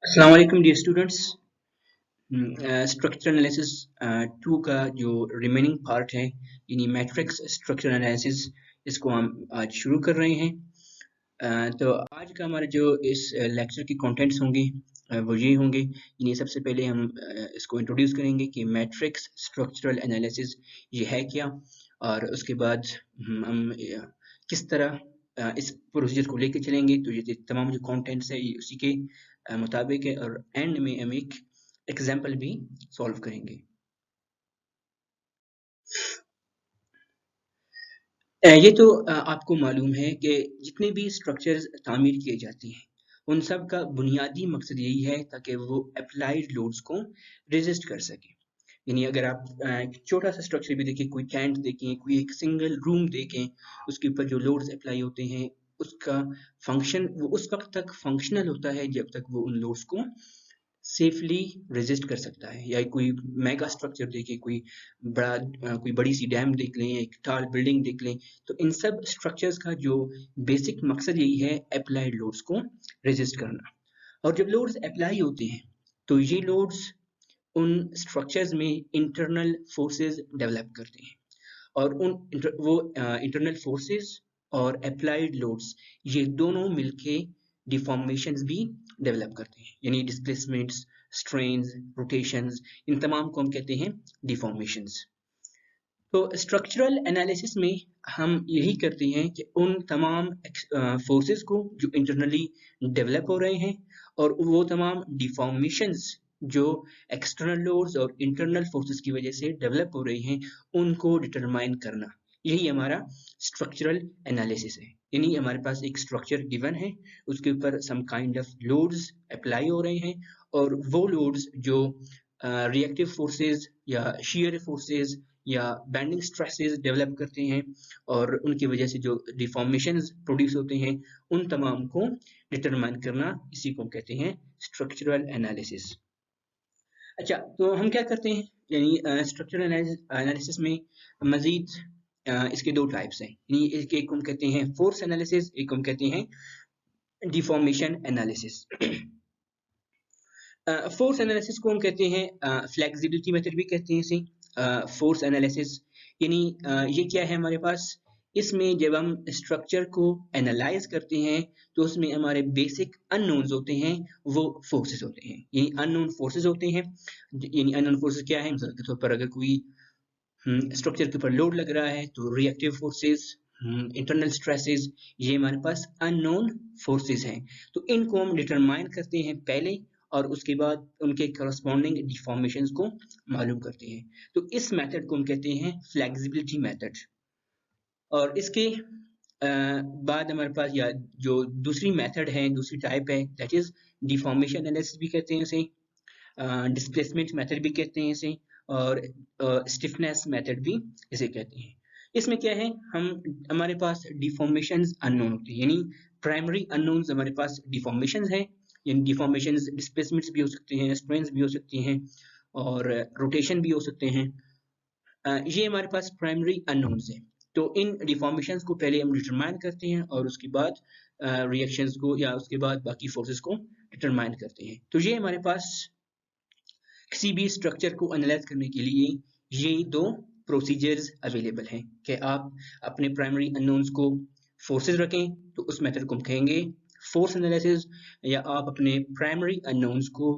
अस्सलाम वालेकुम dear students. Structure analysis two का जो रिमेनिंग पार्ट है यानी मैट्रिक्स स्ट्रक्चर एनालिसिस, इसको हम आज शुरू कर रहे हैं। तो आज का हमारा जो इस लेक्चर की कंटेंट्स होंगी वो ये होंगे। यानी सबसे पहले हम इसको इंट्रोड्यूस करेंगे कि मैट्रिक्स स्ट्रक्चरल एनालिसिस ये है क्या, और उसके बाद हम किस तरह इस प्रोसीजर को लेके चलेंगे। तो ये तमाम जो कंटेंट्स है ये उसी के मुताबिक है, और एंड में हम एक एग्जाम्पल भी सॉल्व करेंगे। ये तो आपको मालूम है कि जितने भी स्ट्रक्चर्स तामीर किए जाते हैं उन सब का बुनियादी मकसद यही है ताकि वो अप्लाइड लोड्स को रेजिस्ट कर सके। यानी अगर आप एक छोटा सा स्ट्रक्चर भी देखें, कोई टेंट देखें, कोई एक सिंगल रूम देखें, उसके ऊपर जो लोड्स अप्लाई होते हैं उसका फंक्शन वो उस वक्त तक फंक्शनल होता है जब तक वो उन लोड्स को सेफली रेजिस्ट कर सकता है। या कोई मेगा स्ट्रक्चर देखें, कोई बड़ी सी डैम देख लें, एक टाल बिल्डिंग देख लें, तो इन सब स्ट्रक्चर्स का जो बेसिक मकसद यही है अप्लाइड लोड्स को रेजिस्ट करना। और जब लोड्स अप्लाई होते हैं तो ये लोड्स उन स्ट्रक्चर्स में इंटरनल फोर्सेस डेवलप करते हैं, और वो इंटरनल फोर्सेस और अप्लाइड लोड्स ये दोनों मिलके डिफॉर्मेशंस भी डेवलप करते हैं। यानी डिस्प्लेसमेंट्स, स्ट्रेन्स, रोटेशंस, इन तमाम को हम कहते हैं डिफॉर्मेशंस। तो स्ट्रक्चरल एनालिसिस में हम यही करते हैं कि उन तमाम फोर्सेस को जो इंटरनली डेवलप हो रहे हैं और वो तमाम डिफॉर्मेशंस जो एक्सटर्नल लोड्स और इंटरनल फोर्सेस की वजह से डेवलप हो रही हैं उनको डिटरमाइन करना, यही हमारा स्ट्रक्चरल एनालिसिस है। यानी हमारे पास एक स्ट्रक्चर गिवन है, उसके ऊपर some kind of loads apply हो रहे हैं, और वो लोड्स जो रिएक्टिव फोर्सेस या shear फोर्सेस या बैंडिंग स्ट्रेसेस डेवलप करते हैं और उनकी वजह से जो डिफॉर्मेशंस प्रोड्यूस होते हैं उन तमाम को डिटरमाइन करना, इसी को कहते हैं स्ट्रक्चरल एनालिसिस। अच्छा, तो हम क्या करते हैं, यानी स्ट्रक्चरल एनालिसिस में मजीद इसके दो टाइप्स हैं। यानी एक हम कहते हैं फोर्स एनालिसिस, एक हम कहते हैं डिफॉर्मेशन एनालिसिस। फोर्स एनालिसिस को हम कहते हैं फ्लेक्सिबिलिटी मेथड भी कहते हैं इसे। फोर्स एनालिसिस यानी ये क्या है हमारे पास, इसमें जब हम स्ट्रक्चर को एनालाइज करते हैं तो उसमें हमारे बेसिक अननोन्स होते हैं, वो फोर्सेस होते हैं, यानी अननोन फोर्सेस होते हैं। यानी अननोन फोर्सेस क्या है, मिसाल के तौर पर अगर कोई स्ट्रक्चर के ऊपर लोड लग रहा है तो रिएक्टिव फोर्सेस, इंटरनल स्ट्रेसेस, ये हमारे पास अननोन फोर्सेस हैं। तो इनको हम डिटरमाइन करते हैं पहले, और उसके बाद उनके करस्पॉन्डिंग डिफॉर्मेशंस को मालूम करते हैं। तो इस मेथड को हम कहते हैं फ्लेक्सिबिलिटी मेथड। और इसके बाद हमारे पास या जो दूसरी मेथड है, दूसरी टाइप है, दैट इज डिफॉर्मेशन एनालिसिस भी कहते हैं इसे, डिस्प्लेसमेंट मेथड भी कहते हैं इसे, और स्टिफनेस मेथड भी इसे कहते हैं। इसमें क्या है, हम हमारे पास डिफॉर्मेशंस अननोन होती है, यानी प्राइमरी अननोन्स हमारे पास डिफॉर्मेशंस हैं। यानी डिफॉर्मेशंस डिस्प्लेसमेंट्स भी हो सकते हैं, स्ट्रेन्स भी हो सकती हैं, और रोटेशन भी हो सकते हैं। ये हमारे पास प्राइमरी अननोन्स हैं। तो इन डिफॉर्मेशंस को पहले हम डिटरमाइन करते हैं और उसके बाद रिएक्शंस को या उसके बाद बाकी फोर्सेस को डिटरमाइन करते हैं। तो ये हमारे पास किसी भी स्ट्रक्चर को एनालाइज करने के लिए ये दो प्रोसीजर्स अवेलेबल हैं कि आप अपने प्राइमरी अननोन्स को फोर्सेस रखें तो उस मेथड को हम कहेंगे फोर्स एनालिसिस, या आप अपने प्राइमरी अननोन्स को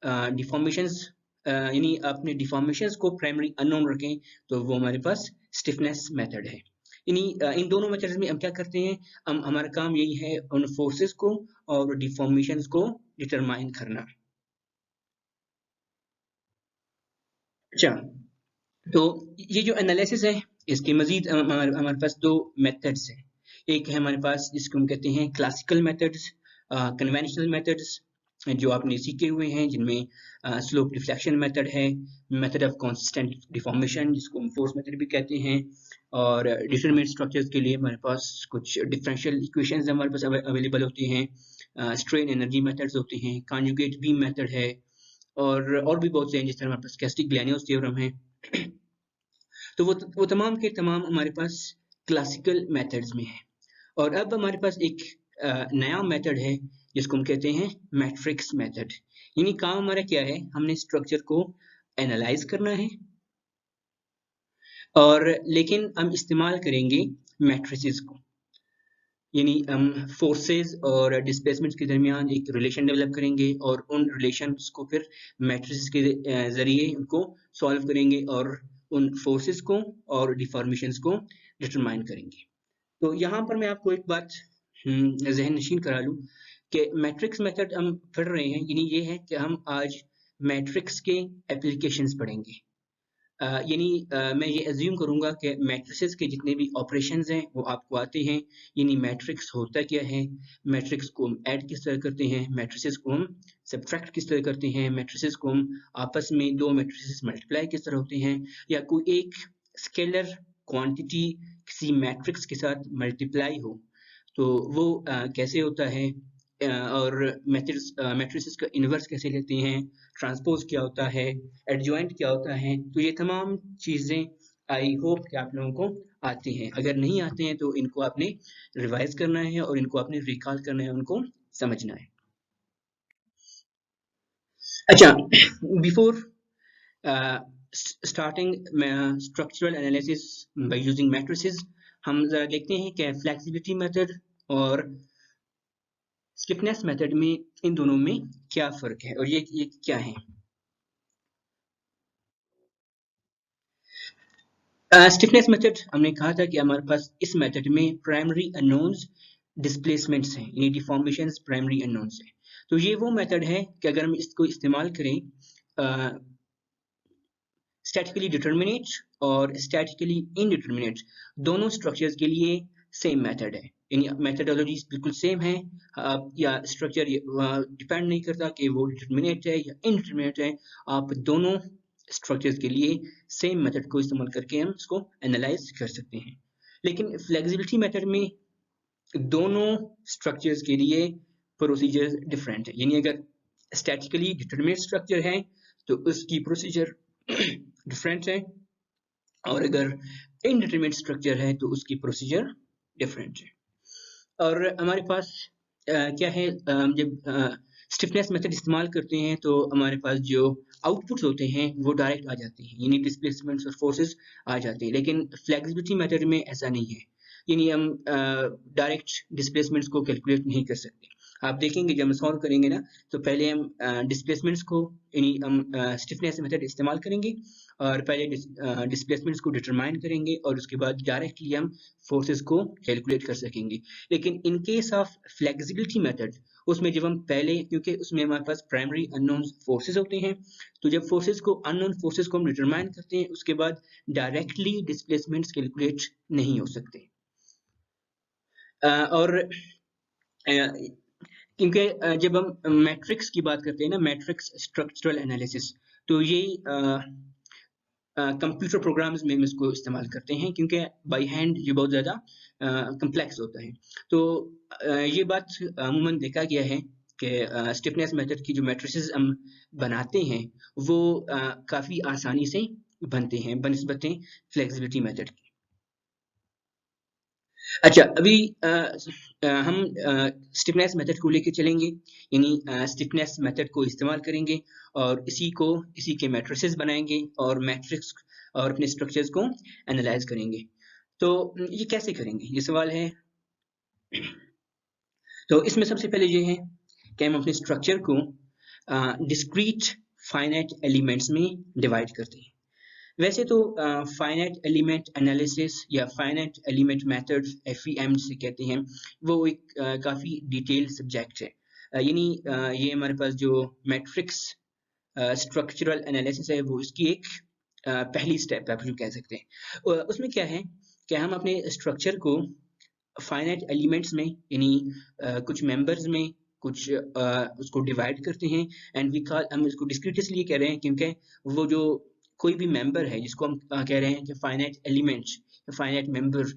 डिफॉर्मेशंस यानी अपने डिफॉर्मेशंस को प्राइमरी अननोन रखें तो वो हमारे पास स्टिफनेस मेथड है। यानी इन दोनों मेथड्स में हम क्या करते हैं, हम हमारा काम यही है उन फोर्सेस को और डिफॉर्मेशंस को डिटरमाइन करना। अच्छा, तो ये जो एनालिसिस है इसके मजीद हमारे हमारे पास दो मेथड्स हैं। एक है हमारे पास जिसको हम कहते हैं क्लासिकल मेथड्स, कन्वेंशनल मेथड्स जो आपने सीखे हुए हैं, जिनमें स्लोप डिफ्लेक्शन मेथड है, मेथड ऑफ कांस्टेंट डिफॉर्मेशन जिसको हम फोर्स मेथड भी कहते हैं, और डिटरमिनेट स्ट्रक्चर्स के लिए हमारे पास कुछ डिफरेंशियल इक्वेशंस हमारे पास अवेलेबल होती हैं, स्ट्रेन एनर्जी मेथड्स होते हैं, कॉन्जुगेट बीम मेथड है, और भी बहुत से हैं, जिस तरह हमारे पास कैस्टिग्लियानोस थ्योरम है। तो वो तमाम के तमाम हमारे पास क्लासिकल मेथड्स में है। और अब हमारे पास एक नया मेथड है जिसको हम कहते हैं मैट्रिक्स मेथड। यानी काम हमारा क्या है, हमने स्ट्रक्चर को एनालाइज करना है और लेकिन हम इस्तेमाल करेंगे मैट्रिसेस को। यानी हम फोर्सेस और डिस्प्लेसमेंट्स के दरमियान एक रिलेशन डेवलप करेंगे और उन रिलेशंस को फिर मैट्रिसेस के जरिए उनको सॉल्व करेंगे और उन फोर्सेस को और डिफॉर्मेशंस को डिटरमाइन करेंगे। तो यहाँ पर मैं आपको एक बात जहन नशीन करा लूँ कि मैट्रिक्स मेथड हम पढ़ रहे हैं, यानी ये है कि हम आज मैट्रिक्स के एप्लीकेशंस पढ़ेंगे। यानी मैं ये एज्यूम करूंगा कि मैट्रिसेस के जितने भी ऑपरेशंस हैं वो आपको आते हैं। यानी मैट्रिक्स होता क्या है, मैट्रिक्स को हम ऐड किस तरह करते हैं, मैट्रिसेस को हम सब्ट्रैक्ट किस तरह करते हैं, मैट्रिसेस को हम आपस में दो मैट्रिसेस मल्टीप्लाई किस तरह होते हैं, या कोई एक स्केलर क्वांटिटी किसी मैट्रिक्स के साथ मल्टीप्लाई हो तो वो कैसे होता है, और मैट्रिसेस का इन्वर्स कैसे लेते हैं, ट्रांसपोज क्या होता है, एडजॉइंट क्या होता है। तो ये तमाम चीज़ें आई होप कि आप लोगों को आती हैं। अगर नहीं आते हैं तो इनको आपने रिवाइज करना है और इनको आपने रिकॉल करना है, उनको समझना है। अच्छा, before starting structural analysis by using matrices, हम जरा देखते हैं कि फ्लेक्सिबिलिटी मेथड और स्टिफनेस मेथड में इन दोनों में क्या फर्क है और ये क्या है। स्टिफनेस मेथड हमने कहा था कि हमारे पास इस मेथड में प्राइमरी अननोन्स डिस्प्लेसमेंट्स हैं, यानी डिफॉर्मेशंस प्राइमरी अननोन्स हैं। तो ये वो मेथड है कि अगर हम इसको इस्तेमाल करें स्टैटिकली डिटर्मिनेट और स्टैटिकली इनडिटर्मिनेट दोनों स्ट्रक्चर्स के लिए सेम मेथड है, यानी मेथडोलॉजीज बिल्कुल सेम है। या स्ट्रक्चर डिपेंड नहीं करता कि वो डिटर्मिनेट है या इनडिटर्मिनेट है, आप दोनों स्ट्रक्चर्स के लिए सेम मेथड को इस्तेमाल करके हम इसको एनालाइज कर सकते हैं। लेकिन फ्लेक्सिबिलिटी मेथड में दोनों स्ट्रक्चर्स के लिए प्रोसीजर डिफरेंट है। यानी अगर स्टैटिकली डिटरमिनेट स्ट्रक्चर है तो उसकी प्रोसीजर डिफरेंट है, और अगर इनडिटरमिनेट स्ट्रक्चर है तो उसकी प्रोसीजर डिफरेंट है। और हमारे पास क्या है, जब स्टिफनेस मेथड इस्तेमाल करते हैं तो हमारे पास जो आउटपुट्स होते हैं वो डायरेक्ट आ जाते हैं, यानी डिस्प्लेसमेंट्स और फोर्सेस आ जाते हैं। लेकिन फ्लेक्सिबिलिटी मेथड में ऐसा नहीं है, यानी हम डायरेक्ट डिस्प्लेसमेंट्स को कैलकुलेट नहीं कर सकते। आप देखेंगे जब हम सॉल्व करेंगे ना, तो पहले हम डिस्प्लेसमेंट्स को, यानी हम स्टिफनेस मेथड इस्तेमाल करेंगे और पहले डिस्प्लेसमेंट्स को डिटरमाइन करेंगे और उसके बाद डायरेक्टली हम फोर्सेस को कैलकुलेट कर सकेंगे। लेकिन in case of flexibility method, उसमें जब हम पहले, क्योंकि उसमें हमारे पास प्राइमरी अननोन फोर्सेस होते हैं, तो जब फोर्सेस को, अननोन फोर्सेस को हम डिटरमाइन करते हैं, उसके बाद डायरेक्टली डिस्प्लेसमेंट्स कैलकुलेट नहीं हो सकते। और क्योंकि जब हम मैट्रिक्स की बात करते हैं ना, मैट्रिक्स स्ट्रक्चरल एनालिसिस, तो ये कंप्यूटर प्रोग्राम्स में हम इसको इस्तेमाल करते हैं, क्योंकि बाय हैंड ये बहुत ज़्यादा कम्प्लेक्स होता है। तो ये बात अमूमन देखा गया है कि स्टिफनेस मेथड की जो मैट्रिसेस हम बनाते हैं वो काफ़ी आसानी से बनते हैं बनिस्बत फ्लेक्सिबिलिटी मेथड की। अच्छा, अभी हम स्टिफनेस मेथड को लेके चलेंगे, यानी स्टिफनेस मेथड को इस्तेमाल करेंगे और इसी के मैट्रिसेस बनाएंगे और मैट्रिक्स और अपने स्ट्रक्चर्स को एनालाइज करेंगे। तो ये कैसे करेंगे, ये सवाल है। तो इसमें सबसे पहले ये है कि हम अपने स्ट्रक्चर को डिस्क्रीट फाइनाइट एलिमेंट्स में डिवाइड करते हैं। वैसे तो फाइनाइट एलिमेंट एनालिसिस या फाइनाइट एलिमेंट मेथड FEM से कहते हैं, वो एक काफ़ी डिटेल्ड सब्जेक्ट है। यानी ये हमारे पास जो मैट्रिक्स स्ट्रक्चरल एनालिसिस है वो इसकी एक पहली स्टेप है, आप जो कह सकते हैं। उसमें क्या है कि हम अपने स्ट्रक्चर को फाइनाइट एलिमेंट्स में, यानी कुछ मेंबर्स में कुछ उसको डिवाइड करते हैं। एंड वी कॉल, हम इसको डिस्क्रीट इसलिए कह रहे हैं क्योंकि वो जो कोई भी मेंबर है जिसको हम कह रहे हैं कि फाइनाइट एलिमेंट, फाइनाइट मेंबर,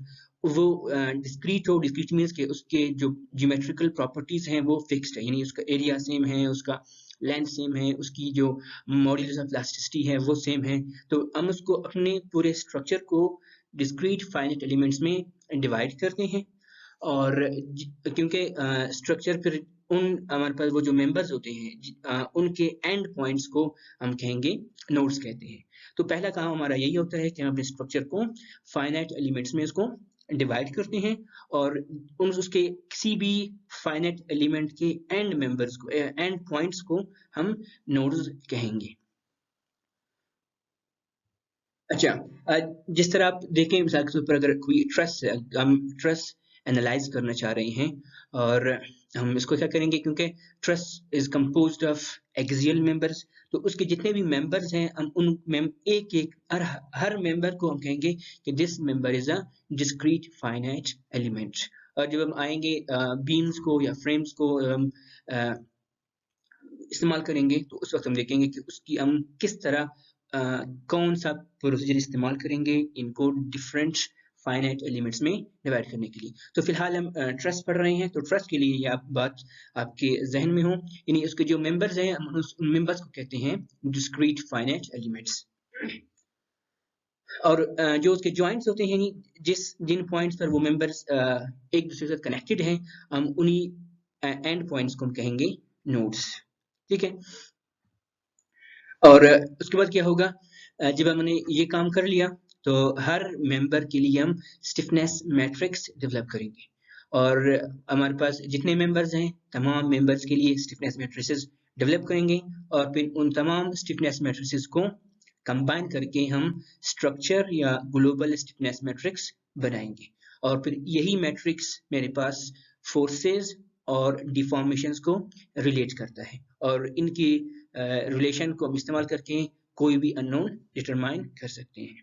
वो डिस्क्रीट हो। डिस्क्रीट मीन्स के उसके जो ज्योमेट्रिकल प्रॉपर्टीज हैं वो फिक्स्ड है, यानी उसका एरिया सेम है, उसका लेंथ सेम है, उसकी जो मॉड्यूलस ऑफ इलास्टिसिटी है वो सेम है। तो हम उसको अपने पूरे स्ट्रक्चर को डिस्क्रीट फाइनाइट एलिमेंट्स में डिवाइड करते हैं। और क्योंकि स्ट्रक्चर फिर उन हमारे पास वो जो मेंबर्स होते हैं उनके एंड पॉइंट्स को हम कहेंगे नोड्स कहते हैं। तो पहला काम हमारा यही होता है कि हम अपने स्ट्रक्चर को फाइनाइट एलिमेंट्स में इसको डिवाइड करते हैं और उसके किसी भी फाइनाइट एलिमेंट के एंड मेंबर्स को एंड पॉइंट्स को हम नोड्स कहेंगे। अच्छा, जिस तरह आप देखें मिसाल के तौर पर अगर कोई ट्रस्ट है, हम ट्रस्ट एनालाइज करना चाह रहे हैं और हम इसको क्या करेंगे, क्योंकि trust is composed of axial members, तो उसके जितने भी मेंबर्स हैं हम उन एक एक हर मेंबर को हम कहेंगे कि this member is a discrete finite element. और जब हम आएंगे बीम्स को या फ्रेम्स को हम इस्तेमाल करेंगे तो उस वक्त हम देखेंगे कि उसकी हम किस तरह कौन सा प्रोसीजर इस्तेमाल करेंगे इनको डिफरेंट फाइनाइट एलिमेंट्स में डिवाइड करने के लिए। तो फिलहाल हम ट्रस्ट पढ़ रहे हैं, तो ट्रस्ट के लिए ये आप बात आपके जहन में हो, यानी उसके जो मेंबर्स हैं हम उन मेंबर्स को कहते हैं डिस्क्रीट फाइनाइट एलिमेंट्स। और जो उसके जॉइंट्स होते हैं, जिन पॉइंट्स पर वो मेंबर्स एक दूसरे से कनेक्टेड हैं, हम उन्हीं एंड पॉइंट्स को हम कहेंगे नोड्स। ठीक है, और उसके बाद क्या होगा, जब हमने ये काम कर लिया तो हर मेंबर के लिए हम स्टिफनेस मैट्रिक्स डेवलप करेंगे और हमारे पास जितने मेंबर्स हैं तमाम मेंबर्स के लिए स्टिफनेस मैट्रिसेस डेवलप करेंगे और फिर उन तमाम स्टिफनेस मैट्रिसेस को कंबाइन करके हम स्ट्रक्चर या ग्लोबल स्टिफनेस मैट्रिक्स बनाएंगे और फिर यही मैट्रिक्स मेरे पास फोर्सेस और डिफॉर्मेशंस को रिलेट करता है और इनकी रिलेशन को हम इस्तेमाल करके कोई भी अननोन डिटरमाइन कर सकते हैं।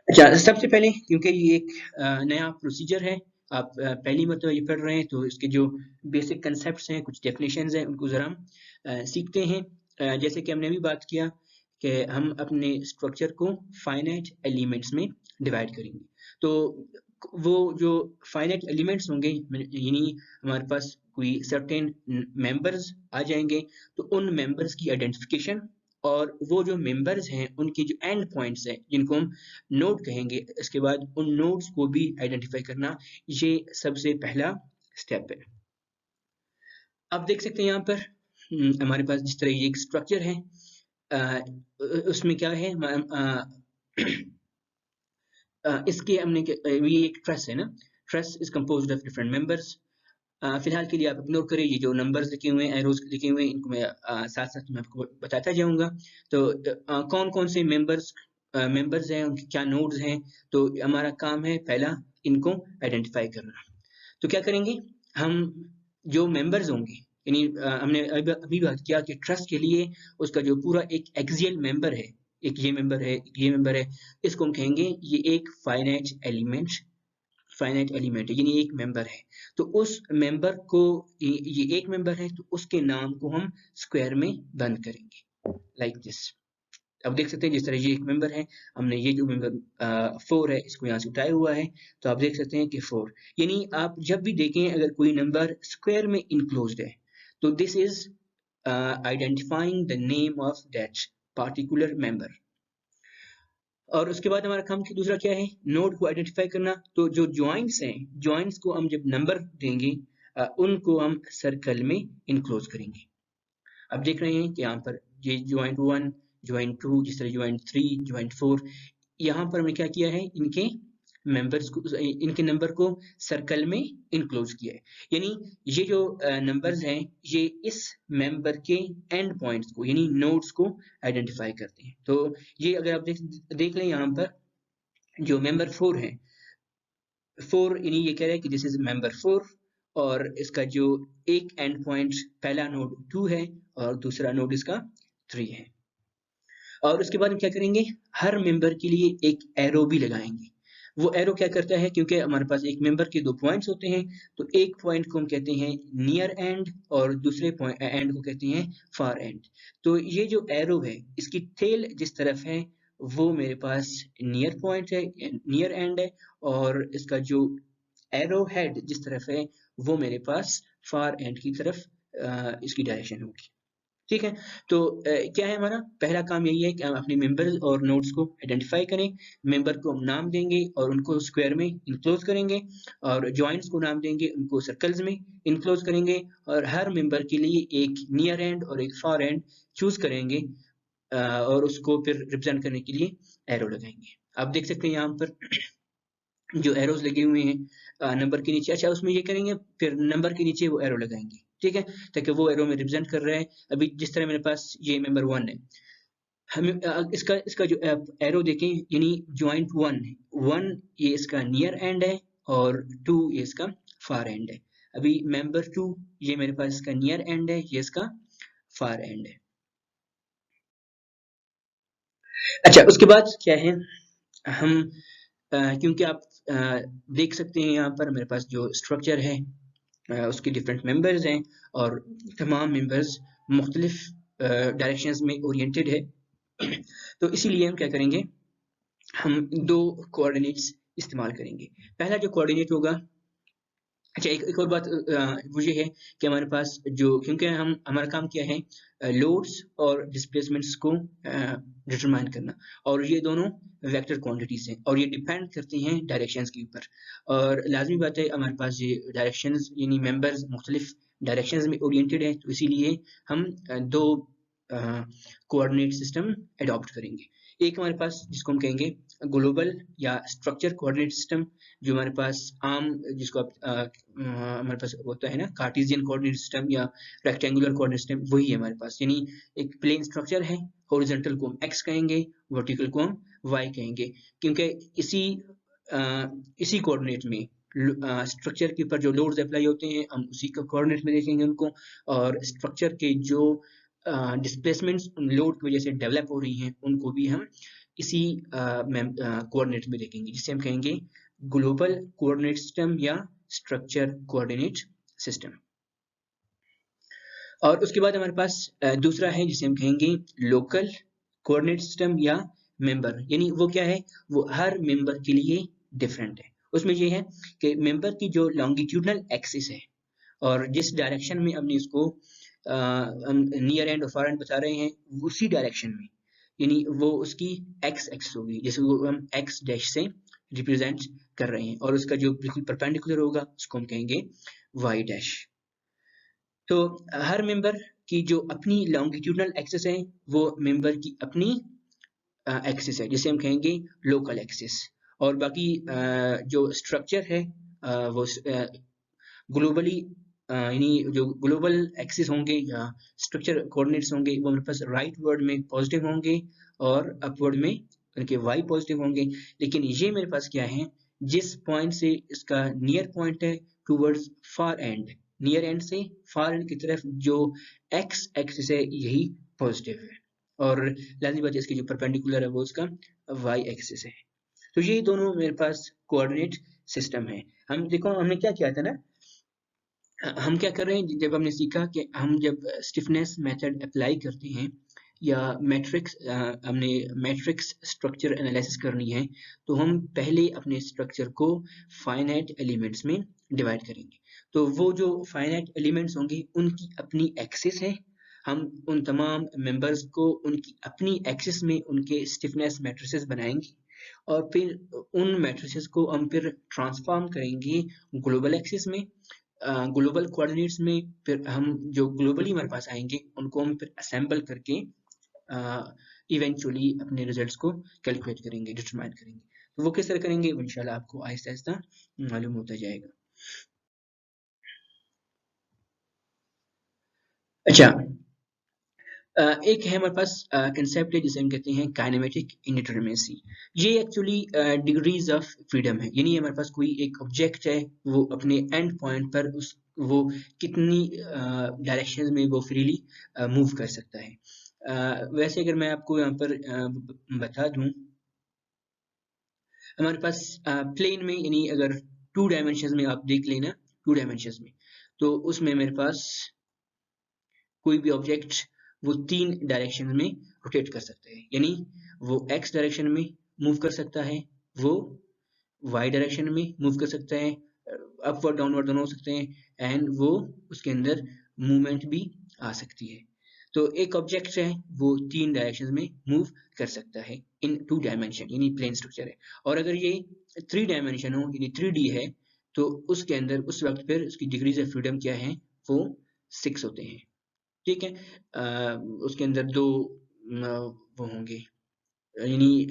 अच्छा, सबसे पहले क्योंकि ये एक नया प्रोसीजर है, आप पहली मरतबा ये पढ़ रहे हैं, तो इसके जो बेसिक कंसेप्ट्स हैं, कुछ डेफिनेशंस हैं, उनको ज़रा हम सीखते हैं। जैसे कि हमने अभी बात किया कि हम अपने स्ट्रक्चर को फाइनाइट एलिमेंट्स में डिवाइड करेंगे। तो वो जो फाइनाइट एलिमेंट्स होंगे, यानी हमारे पास कोई सर्टेन मेंबर्स आ जाएंगे, तो उन मेंबर्स की आइडेंटिफिकेशन और वो जो मेंबर्स हैं उनके जो एंड पॉइंट्स हैं जिनको हम नोड कहेंगे, इसके बाद उन नोड्स को भी आइडेंटिफाई करना, ये सबसे पहला स्टेप है। आप देख सकते हैं यहाँ पर हमारे पास जिस तरह ये एक स्ट्रक्चर है, उसमें क्या है, इसके हमने ये एक ट्रस्ट है ना, trust is composed of different members. फिलहाल के लिए आप इग्नोर करें ये जो नंबर्स लिखे हुए हैं, एरोज लिखे हुए हैं, इनको मैं साथ साथ मैं आपको बताता जाऊंगा। तो कौन कौन से मेंबर्स हैं, उनके क्या नोड्स हैं, तो हमारा काम है पहला इनको आइडेंटिफाई करना। तो क्या करेंगे हम, जो मेंबर्स होंगे, यानी हमने अभी बात किया कि ट्रस्ट के लिए उसका जो पूरा एक एक्सियल मेंबर है, एक ये मेंबर है, एक ये मेंबर है, इसको हम कहेंगे ये एक फाइनाइट एलिमेंट है, यानी एक मेंबर है। तो उस मेंबर को, ये एक मेंबर है तो उसके नाम को हम स्क्वायर में बंद करेंगे लाइक दिस। अब देख सकते हैं जिस तरह ये एक मेंबर है, हमने ये जो मेंबर 4 है इसको यहाँ से उठाया हुआ है, तो आप देख सकते हैं कि 4, यानी आप जब भी देखें अगर कोई नंबर स्क्वायर में इनक्लोज्ड है तो this is identifying the name of that particular member. और उसके बाद हमारा काम दूसरा क्या है, नोड को आइडेंटिफाई करना। तो जो जॉइंट्स हैं, जॉइंट्स को हम जब नंबर देंगे उनको हम सर्कल में इनक्लोज करेंगे। अब देख रहे हैं कि यहाँ पर ये जॉइंट 1, जॉइंट 2, जिस तरह जॉइंट 3, जॉइंट 4, यहाँ पर हमने क्या किया है, इनके मेंबर्स को, इनके नंबर को सर्कल में इनक्लोज किया है। यानी ये जो नंबर्स हैं ये इस मेंबर के एंड पॉइंट्स को, यानी नोड्स को आइडेंटिफाई करते हैं। तो ये अगर आप देख लें यहाँ पर जो मेंबर 4 है, 4 यानी ये कह रहा है कि दिस इज मेंबर 4 और इसका जो एक एंड पॉइंट, पहला नोड 2 है और दूसरा नोड इसका 3 है। और उसके बाद हम क्या करेंगे, हर मेंबर के लिए एक एरो भी लगाएंगे। वो एरो क्या करता है, क्योंकि हमारे पास एक मेंबर के 2 पॉइंट्स होते हैं, तो एक पॉइंट को हम कहते हैं नियर एंड और दूसरे पॉइंट एंड को कहते हैं फार एंड। तो ये जो एरो है इसकी टेल जिस तरफ है वो मेरे पास नियर पॉइंट है, नियर एंड है, और इसका जो एरो हेड जिस तरफ है वो मेरे पास फार एंड की तरफ इसकी डायरेक्शन होगी। ठीक है। तो क्या है हमारा पहला काम यही है कि हम अपने मेंबर्स और नोड्स को आइडेंटिफाई करें, मेंबर को हम नाम देंगे और उनको स्क्वायर में इनक्लोज करेंगे, और जॉइंट्स को नाम देंगे, उनको सर्कल्स में इनक्लोज करेंगे, और हर मेंबर के लिए एक नियर एंड और एक फार एंड चूज करेंगे, और उसको फिर रिप्रेजेंट करने के लिए एरो लगाएंगे। आप देख सकते हैं यहाँ पर जो एरोज लगे हुए हैं नंबर के नीचे, अच्छा उसमें ये करेंगे फिर नंबर के नीचे वो एरो लगाएंगे, ठीक है, ताकि वो एरो में रिप्रेजेंट कर रहा है। अभी जिस तरह मेरे पास ये मेंबर 1 है, हमें इसका इसका जो एरो देखें, यानी जॉइंट 1 है, 1 ये इसका नियर एंड है और 2 ये इसका फार एंड है। अभी मेंबर 2 ये मेरे पास इसका नियर एंड है, ये इसका फार एंड है। अच्छा उसके बाद क्या है, हम क्योंकि आप देख सकते हैं यहाँ पर मेरे पास जो स्ट्रक्चर है उसके डिफरेंट मेंबर्स हैं, और तमाम मेंबर्स मुख्तलिफ डायरेक्शंस में ओरिएंटेड है। तो इसीलिए हम क्या करेंगे, हम दो कोऑर्डिनेट्स इस्तेमाल करेंगे। पहला जो कोऑर्डिनेट होगा, अच्छा एक और बात वो ये है कि हमारे पास जो, क्योंकि हम हमारा काम क्या है लोड्स और डिस्प्लेसमेंट्स को डिटरमाइन करना, और ये दोनों वेक्टर क्वांटिटीज हैं और ये डिपेंड करती हैं डायरेक्शंस के ऊपर, और लाजमी बात है हमारे पास ये डायरेक्शंस यानी मेंबर्स मुख्तलिफ डायरेक्शंस में ओरिएंटेड है, तो इसीलिए हम दो कोऑर्डिनेट सिस्टम अडॉप्ट करेंगे। एक हमारे पास जिसको हम कहेंगे ग्लोबल या स्ट्रक्चर कोऑर्डिनेट सिस्टम, जो हमारे पास आम, जिसको आप हमारे पास होता है ना कार्टेशियन कोऑर्डिनेट सिस्टम या रेक्टेंगुलर कोऑर्डिनेट सिस्टम, वही है हमारे पास। यानी एक प्लेन स्ट्रक्चर है, हॉरिजॉन्टल को हम एक्स कहेंगे, वर्टिकल को हम वाई कहेंगे, क्योंकि इसी इसी कोऑर्डिनेट में स्ट्रक्चर के ऊपर जो लोड्स अप्लाई होते हैं हम उसी का कोऑर्डिनेट में देखेंगे उनको, और स्ट्रक्चर के जो डिस्प्लेसमेंट्स लोड की वजह से डेवलप हो रही हैं उनको भी हम इसी कोऑर्डिनेट में देखेंगे, जिसे हम कहेंगे ग्लोबल कोऑर्डिनेट सिस्टम या स्ट्रक्चर कोऑर्डिनेट सिस्टम। और उसके बाद हमारे पास दूसरा है जिसे हम कहेंगे लोकल कोऑर्डिनेट सिस्टम या मेंबर, यानी वो क्या है, वो हर मेंबर के लिए डिफरेंट है। उसमें ये है कि मेंबर की जो लॉन्गिट्यूडनल एक्सिस है और जिस डायरेक्शन में हमने इसको हम नियर एंड और फार एंड बता रहे हैं, उसी डायरेक्शन में, यानी वो उसकी एक्स एक्स होगी, जैसे वो हम एक्स डैश से रिप्रेजेंट कर रहे हैं, और उसका जो बिल्कुल परपेंडिकुलर होगा उसको हम कहेंगे वाई डैश। तो हर मेंबर की जो अपनी लॉन्गिट्यूडनल एक्सिस है वो मेंबर की अपनी एक्सिस है, जिसे हम कहेंगे लोकल एक्सिस। और बाकी जो स्ट्रक्चर है वो ग्लोबली, यानी जो ग्लोबल एक्सिस होंगे या स्ट्रक्चर कोऑर्डिनेट्स होंगे वो मेरे पास राइट वर्ड में पॉजिटिव होंगे और अपवर्ड में उनके वाई पॉजिटिव होंगे। लेकिन ये मेरे पास क्या है, जिस पॉइंट से इसका नियर पॉइंट है towards far and, near and से फार एंड की तरफ जो एक्स एक्सिस है यही पॉजिटिव है, और लाजमी बात है इसकी जो परपेंडिकुलर है वो उसका वाई एक्सिस है। तो ये दोनों मेरे पास कोऑर्डिनेट सिस्टम है। हम देखो हमने क्या किया था ना, हम क्या कर रहे हैं, जब हमने सीखा कि हम जब स्टिफनेस मेथड अप्लाई करते हैं या मैट्रिक्स, हमने मैट्रिक्स स्ट्रक्चर एनालिसिस करनी है, तो हम पहले अपने स्ट्रक्चर को फाइनाइट एलिमेंट्स में डिवाइड करेंगे। तो वो जो फाइनाइट एलिमेंट्स होंगे उनकी अपनी एक्सिस है, हम उन तमाम मेंबर्स को उनकी अपनी एक्सिस में उनके स्टिफनेस मैट्रिसेस बनाएंगे, और फिर उन मैट्रिसेस को हम फिर ट्रांसफॉर्म करेंगे ग्लोबल एक्सिस में, ग्लोबल कोऑर्डिनेट्स में। फिर हम जो ग्लोबली हमारे पास आएंगे उनको हम फिर असेंबल करके इवेंचुअली अपने रिजल्ट्स को कैलकुलेट करेंगे, डिटरमाइन करेंगे। तो वो किस तरह करेंगे वो इंशाल्लाह आपको आहिस्ता आहिस्ता मालूम होता जाएगा। अच्छा एक है हमारे पास कंसेप्ट है जिसे हम कहते हैं काइनेमेटिक इंडिटरमिनेसी। ये एक्चुअली डिग्रीज ऑफ फ्रीडम है, यानी हमारे पास कोई एक ऑब्जेक्ट है, वो अपने एंड पॉइंट पर उस वो कितनी डायरेक्शन में वो फ्रीली मूव कर सकता है। वैसे अगर मैं आपको यहाँ पर बता दूं, हमारे पास प्लेन में, यानी अगर 2 डायमेंशंस में आप देख लेना, 2 डायमेंशंस में, तो उसमें मेरे पास कोई भी ऑब्जेक्ट वो 3 डायरेक्शन में रोटेट कर सकता है, यानी वो एक्स डायरेक्शन में मूव कर सकता है, वो वाई डायरेक्शन में मूव कर सकता है, अपवर्ड डाउनवर्ड दोनों हो सकते हैं, एंड वो उसके अंदर मूवमेंट भी आ सकती है। तो एक ऑब्जेक्ट है वो 3 डायरेक्शंस में मूव कर सकता है इन 2 डायमेंशन, यानी प्लेन स्ट्रक्चर है। और अगर ये 3 डायमेंशन हो यानी 3D है, तो उसके अंदर उस वक्त फिर उसकी डिग्रीज ऑफ फ्रीडम क्या है, वो 6 होते हैं। ठीक है। उसके अंदर दो वो होंगे, यानी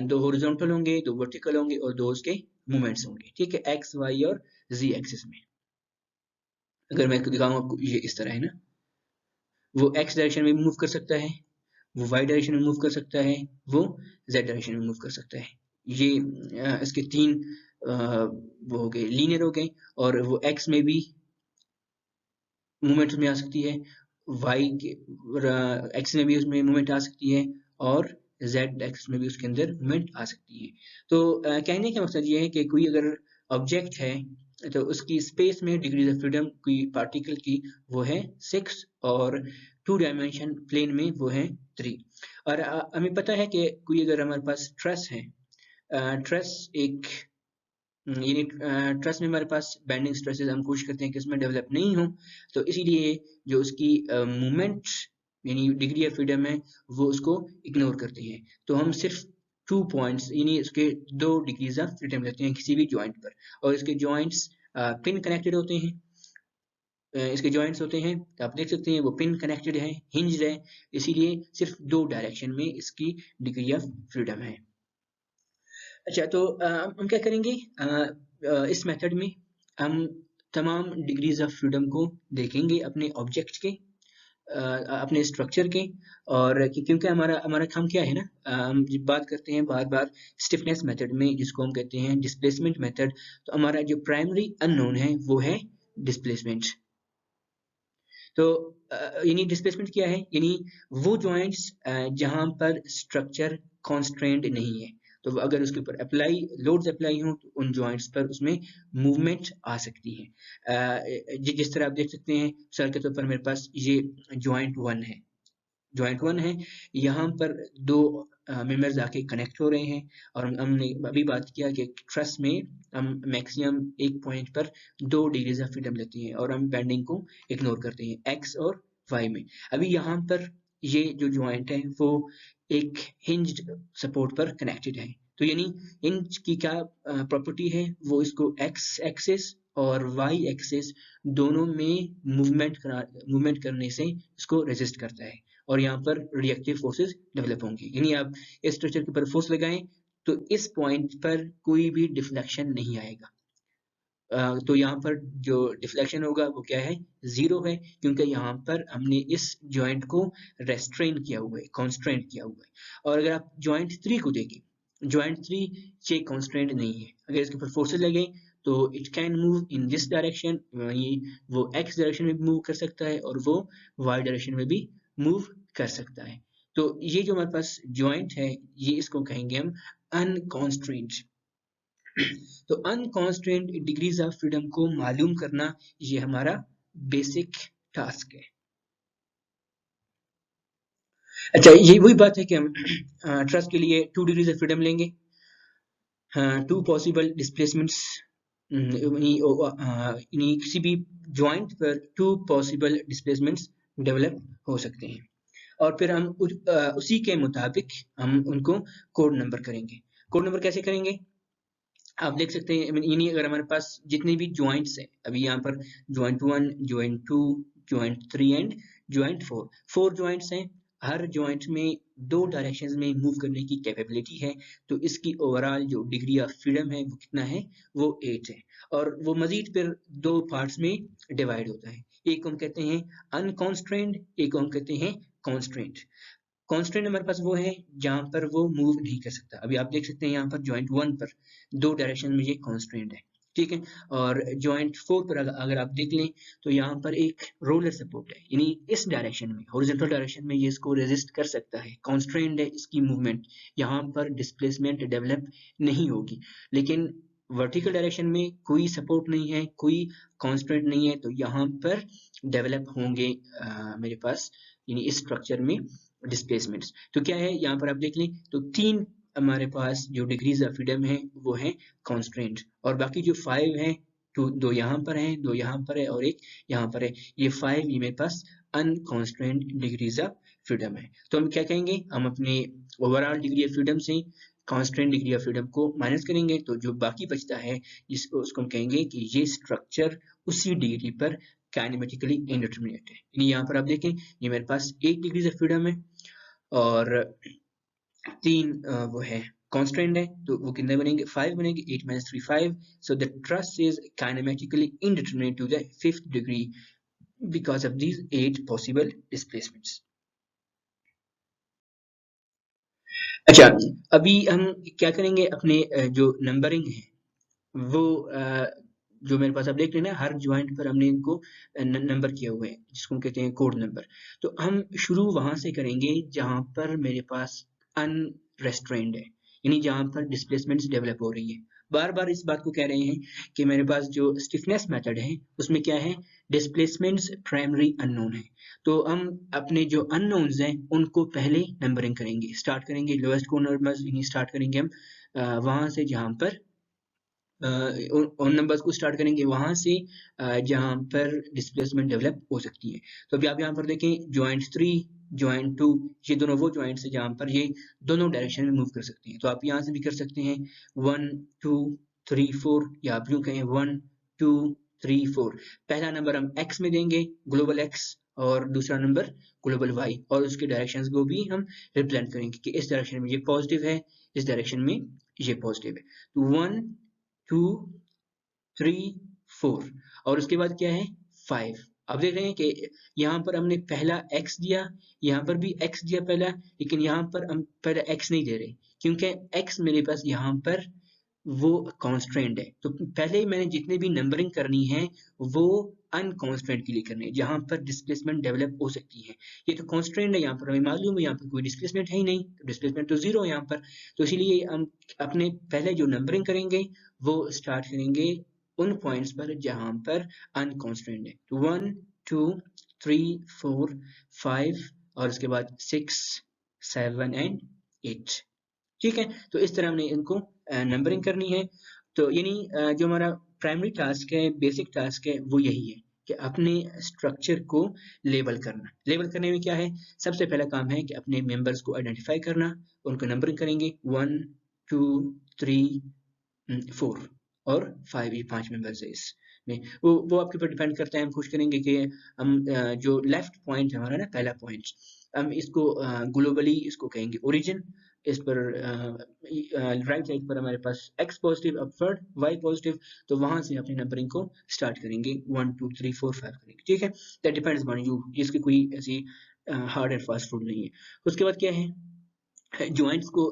दो हॉरिजॉन्टल होंगे, दो वर्टिकल होंगे और दो उसके मूवमेंट्स होंगे। ठीक है, एक्स वाई और जी एक्सिस में। अगर मैं दिखाऊं आपको, ये इस तरह है ना, वो एक्स डायरेक्शन में मूव कर सकता है, वो वाई डायरेक्शन में मूव कर सकता है, वो जेड डायरेक्शन में मूव कर सकता है। ये इसके 3 वो हो गए, लीनियर हो गए, और वो एक्स में भी मूवमेंट में आ सकती है, वाई के एक्स में भी उसमें मूवमेंट आ सकती है, और जेड एक्स में भी उसके अंदर मूवमेंट आ सकती है। तो कहने का मकसद ये है कि कोई अगर ऑब्जेक्ट है तो उसकी स्पेस में डिग्रीज ऑफ फ्रीडम कोई पार्टिकल की वो है 6, और 2 डायमेंशन प्लेन में वो है 3। और हमें पता है कि कोई अगर हमारे पास ट्रस है, ट्रस एक यानी ट्रस्ट में हमारे पास बेंडिंग स्ट्रेसेस हम कोशिश करते हैं कि उसमें डेवलप नहीं हो, तो इसीलिए जो उसकी मूवमेंट यानी डिग्री ऑफ फ्रीडम है वो उसको इग्नोर करते हैं। तो हम सिर्फ 2 पॉइंट्स यानी उसके 2 डिग्रीज ऑफ फ्रीडम लेते हैं किसी भी जॉइंट पर, और इसके जॉइंट्स पिन कनेक्टेड होते हैं। इसके जॉइंट्स होते हैं, तो आप देख सकते हैं वो पिन कनेक्टेड है, हिंज्ड है, इसीलिए सिर्फ 2 डायरेक्शन में इसकी डिग्री ऑफ फ्रीडम है। अच्छा, तो हम क्या करेंगे, इस मेथड में हम तमाम डिग्रीज ऑफ फ्रीडम को देखेंगे अपने ऑब्जेक्ट के, अपने स्ट्रक्चर के, और क्योंकि हमारा हमारा काम क्या है ना, हम जब बात करते हैं बार बार स्टिफनेस मेथड में, जिसको हम कहते हैं डिस्प्लेसमेंट मेथड, तो हमारा जो प्राइमरी अननोन है वो है डिस्प्लेसमेंट। तो यानी डिस्प्लेसमेंट क्या है, यानी वो जॉइंट्स जहां पर स्ट्रक्चर कॉन्स्ट्रेंट नहीं है, तो अगर उसके ऊपर अप्लाई लोड्स अप्लाई हो तो उन जॉइंट्स पर उसमें मूवमेंट आ सकती है। जिस तरह आप देख सकते हैं, मिसाल के तौर पर मेरे पास ये जॉइंट 1 है, जॉइंट 1 है, यहाँ पर 2 मेंबर्स आके कनेक्ट हो रहे हैं, और हमने अभी बात किया कि ट्रस में हम मैक्सिमम एक पॉइंट पर 2 डिग्रीज ऑफ फ्रीडम लेते हैं और हम बेंडिंग को इग्नोर करते हैं एक्स और वाई में। अभी यहाँ पर ये जो जॉइंट है वो एक हिंज्ड सपोर्ट पर कनेक्टेड है, तो यानी हिंज की क्या प्रॉपर्टी है, वो इसको एक्स एक्सिस और वाई एक्सिस दोनों में मूवमेंट करने से इसको रेजिस्ट करता है, और यहाँ पर रिएक्टिव फोर्सेस डेवलप होंगी। यानी आप इस स्ट्रक्चर के ऊपर फोर्स लगाएं तो इस पॉइंट पर कोई भी डिफ्लेक्शन नहीं आएगा। तो यहाँ पर जो डिफ्लेक्शन होगा वो क्या है, 0 है, क्योंकि यहाँ पर हमने इस जॉइंट को रेस्ट्रेन किया हुआ है, कॉन्स्ट्रेंट किया हुआ है। और अगर आप जॉइंट 3 को देखें, जॉइंट 3 ये कॉन्स्ट्रेंट नहीं है, अगर इसके ऊपर फोर्सेस लगे तो it can move in this direction, वो एक्स डायरेक्शन में भी मूव कर सकता है और वो वाई डायरेक्शन में भी मूव कर सकता है। तो ये जो हमारे पास जॉइंट है, ये इसको कहेंगे हम अनकॉन्स्ट्रेंट। तो अनकॉन्स्ट्रेंट डिग्रीज ऑफ फ्रीडम को मालूम करना ये हमारा बेसिक टास्क है। अच्छा, ये वही बात है कि हम ट्रस्ट के लिए 2 डिग्रीज ऑफ फ्रीडम लेंगे, 2 पॉसिबल डिस्प्लेसमेंट्स, किसी भी जॉइंट पर 2 पॉसिबल डिस्प्लेसमेंट्स डेवलप हो सकते हैं, और फिर हम उसी के मुताबिक हम उनको कोड नंबर करेंगे। कोड नंबर कैसे करेंगे, आप देख सकते हैं, यानी अगर हमारे पास जितने भी जॉइंट्स हैं, अभी यहाँ पर joint 1, joint 2, joint 3 and joint 4, 4 joints हैं, हर जॉइंट में 2 डायरेक्शंस में मूव करने की कैपेबिलिटी है, तो इसकी ओवरऑल जो डिग्री ऑफ फ्रीडम है वो कितना है, वो 8 है, और वो मजीद फिर 2 पार्ट्स में डिवाइड होता है, एक को हम कहते हैं अनकॉन्स्ट्रेंट, एक को हम कहते हैं कॉन्स्ट्रेंट। कांस्टेंट हमारे पास वो है जहां पर वो मूव नहीं कर सकता, अभी आप देख सकते हैं यहाँ पर जॉइंट 1 पर 2 डायरेक्शन में ये कांस्टेंट है, ठीक है। और जॉइंट 4 पर अगर आप देख लें तो यहाँ पर एक रोलर सपोर्ट है, यानी इस डायरेक्शन में, हॉरिजॉन्टल डायरेक्शन में ये इसको रेजिस्ट कर सकता है, कांस्टेंट है इसकी मूवमेंट, यहाँ पर डिस्प्लेसमेंट डेवलप नहीं होगी। लेकिन वर्टिकल डायरेक्शन में कोई सपोर्ट नहीं है, कोई कांस्टेंट नहीं है, तो यहाँ पर डेवलप होंगे मेरे पास, यानी इस स्ट्रक्चर में डिस्प्लेसमेंट्स। तो क्या है यहाँ पर आप देख लें तो 3 हमारे पास जो डिग्रीज ऑफ फ्रीडम है वो है कांस्टेंट, और बाकी जो 5 हैं दो यहाँ पर है, दो यहाँ पर है और एक यहाँ पर है। ये 5 ये मेरे पास अनकॉन्स्ट्रेंट डिग्रीज ऑफ फ्रीडम है। तो हम क्या कहेंगे, हम अपने ओवरऑल डिग्री ऑफ फ्रीडम से कॉन्स्टेंट डिग्री ऑफ फ्रीडम को माइनस करेंगे, तो जो बाकी बचता है जिसको उसको हम कहेंगे कि ये स्ट्रक्चर उसी डिग्री पर काइनेमेटिकली इंडिटरमिनेट है। यानी यहाँ पर आप देखें, ये मेरे पास 8 डिग्रीज ऑफ फ्रीडम है और 3 वो है कांस्टेंट है, तो वो कितने बनेंगे, 5 बनेंगे, 8 minus 3 5। So the truss is kinematically indeterminate to the 5th degree because of these 8 possible displacements। अच्छा, अभी हम क्या करेंगे, अपने जो नंबरिंग है वो जो मेरे पास आप देख रहे हैं ना, हर ज्वाइंट पर हमने इनको नंबर किया हुआ है जिसको हम कहते हैं कोड नंबर। तो हम शुरू वहां से करेंगे जहां पर मेरे पास अनरेस्ट्रेन्ड है, यानी जहां पर डिस्प्लेसमेंट्स डेवलप हो रही है। बार बार इस बात को कह रहे हैं कि मेरे पास जो स्टिफनेस मेथड है उसमें क्या है, डिस्प्लेसमेंट्स प्राइमरी अननोन है। तो हम अपने जो अननोन्स हैं उनको पहले नंबरिंग करेंगे, स्टार्ट करेंगे लोएस्ट कोड नंबर स्टार्ट करेंगे हम वहां से जहां पर उन नंबर्स को स्टार्ट करेंगे वहां से जहां पर डिस्प्लेसमेंट डेवलप हो सकती है। तो अभी आप यहाँ पर देखें, ज्वाइंट 3 ज्वाइंट 2 ये दोनों वो ज्वाइंट्स है जहां पर ये दोनों डायरेक्शन में मूव कर सकती हैं। तो आप यहाँ से भी कर सकते हैं 1 2 3 4, या आप यूं कहें 1 2 3 4। पहला नंबर हम x में देंगे, ग्लोबल x, और दूसरा नंबर ग्लोबल y, और उसके डायरेक्शंस को भी हम रिप्रेजेंट करेंगे कि इस डायरेक्शन में ये पॉजिटिव है, इस डायरेक्शन में ये पॉजिटिव है। तो 1 2 3 4 और उसके बाद क्या है 5। अब देख रहे हैं कि यहाँ पर हमने पहला x दिया, यहाँ पर भी x दिया पहला, लेकिन यहाँ पर हम पहला x नहीं दे रहे क्योंकि x मेरे पास यहाँ पर वो कॉन्स्ट्रेंट है। तो पहले ही मैंने जितने भी नंबरिंग करनी है वो अनकॉन्स्ट्रेंट के लिए करने हैं जहां पर डिस्प्लेसमेंट डेवलप हो सकती है। ये तो कॉन्स्ट्रेंट है, यहाँ पर हमें मालूम है यहाँ पर कोई डिस्प्लेसमेंट है ही नहीं, तो डिस्प्लेसमेंट तो जीरो है यहाँ पर। तो इसीलिए हम अपने पहले जो नंबरिंग करेंगे वो स्टार्ट करेंगे उन पॉइंट्स पर जहां पर अनकॉन्स्ट्रेंट है। तो 1 2 3 4 5 और उसके बाद 6 7 एंड 8। ठीक है, तो इस तरह हमने इनको नंबरिंग करनी है। तो यानी जो हमारा प्राइमरी टास्क है, बेसिक टास्क है, वो यही है कि अपने स्ट्रक्चर को लेबल करना। लेबल करने में क्या है, सबसे पहला काम है कि अपने मेंबर्स को आइडेंटिफाई करना, उनको नंबरिंग करेंगे 1 2 3 4 और 5, ये 5 मेंबर्स है इसमें। वो आपके ऊपर डिपेंड करता है, हम कोशिश करेंगे कि हम जो लेफ्ट पॉइंट है हमारा ना, पहला पॉइंट, हम इसको ग्लोबली इसको कहेंगे ओरिजिन। इस पर राइट साइड पर हमारे पास x positive, upward y positive, तो वहां से अपनी नंबरिंग को स्टार्ट करेंगे 1 2 3 4 5 करेंगे। ठीक है, दैट डिपेंड्स ऑन यू, इसकी कोई ऐसी हार्ड एंड फास्ट रूल नहीं है। उसके बाद क्या है, ज्वाइंट्स को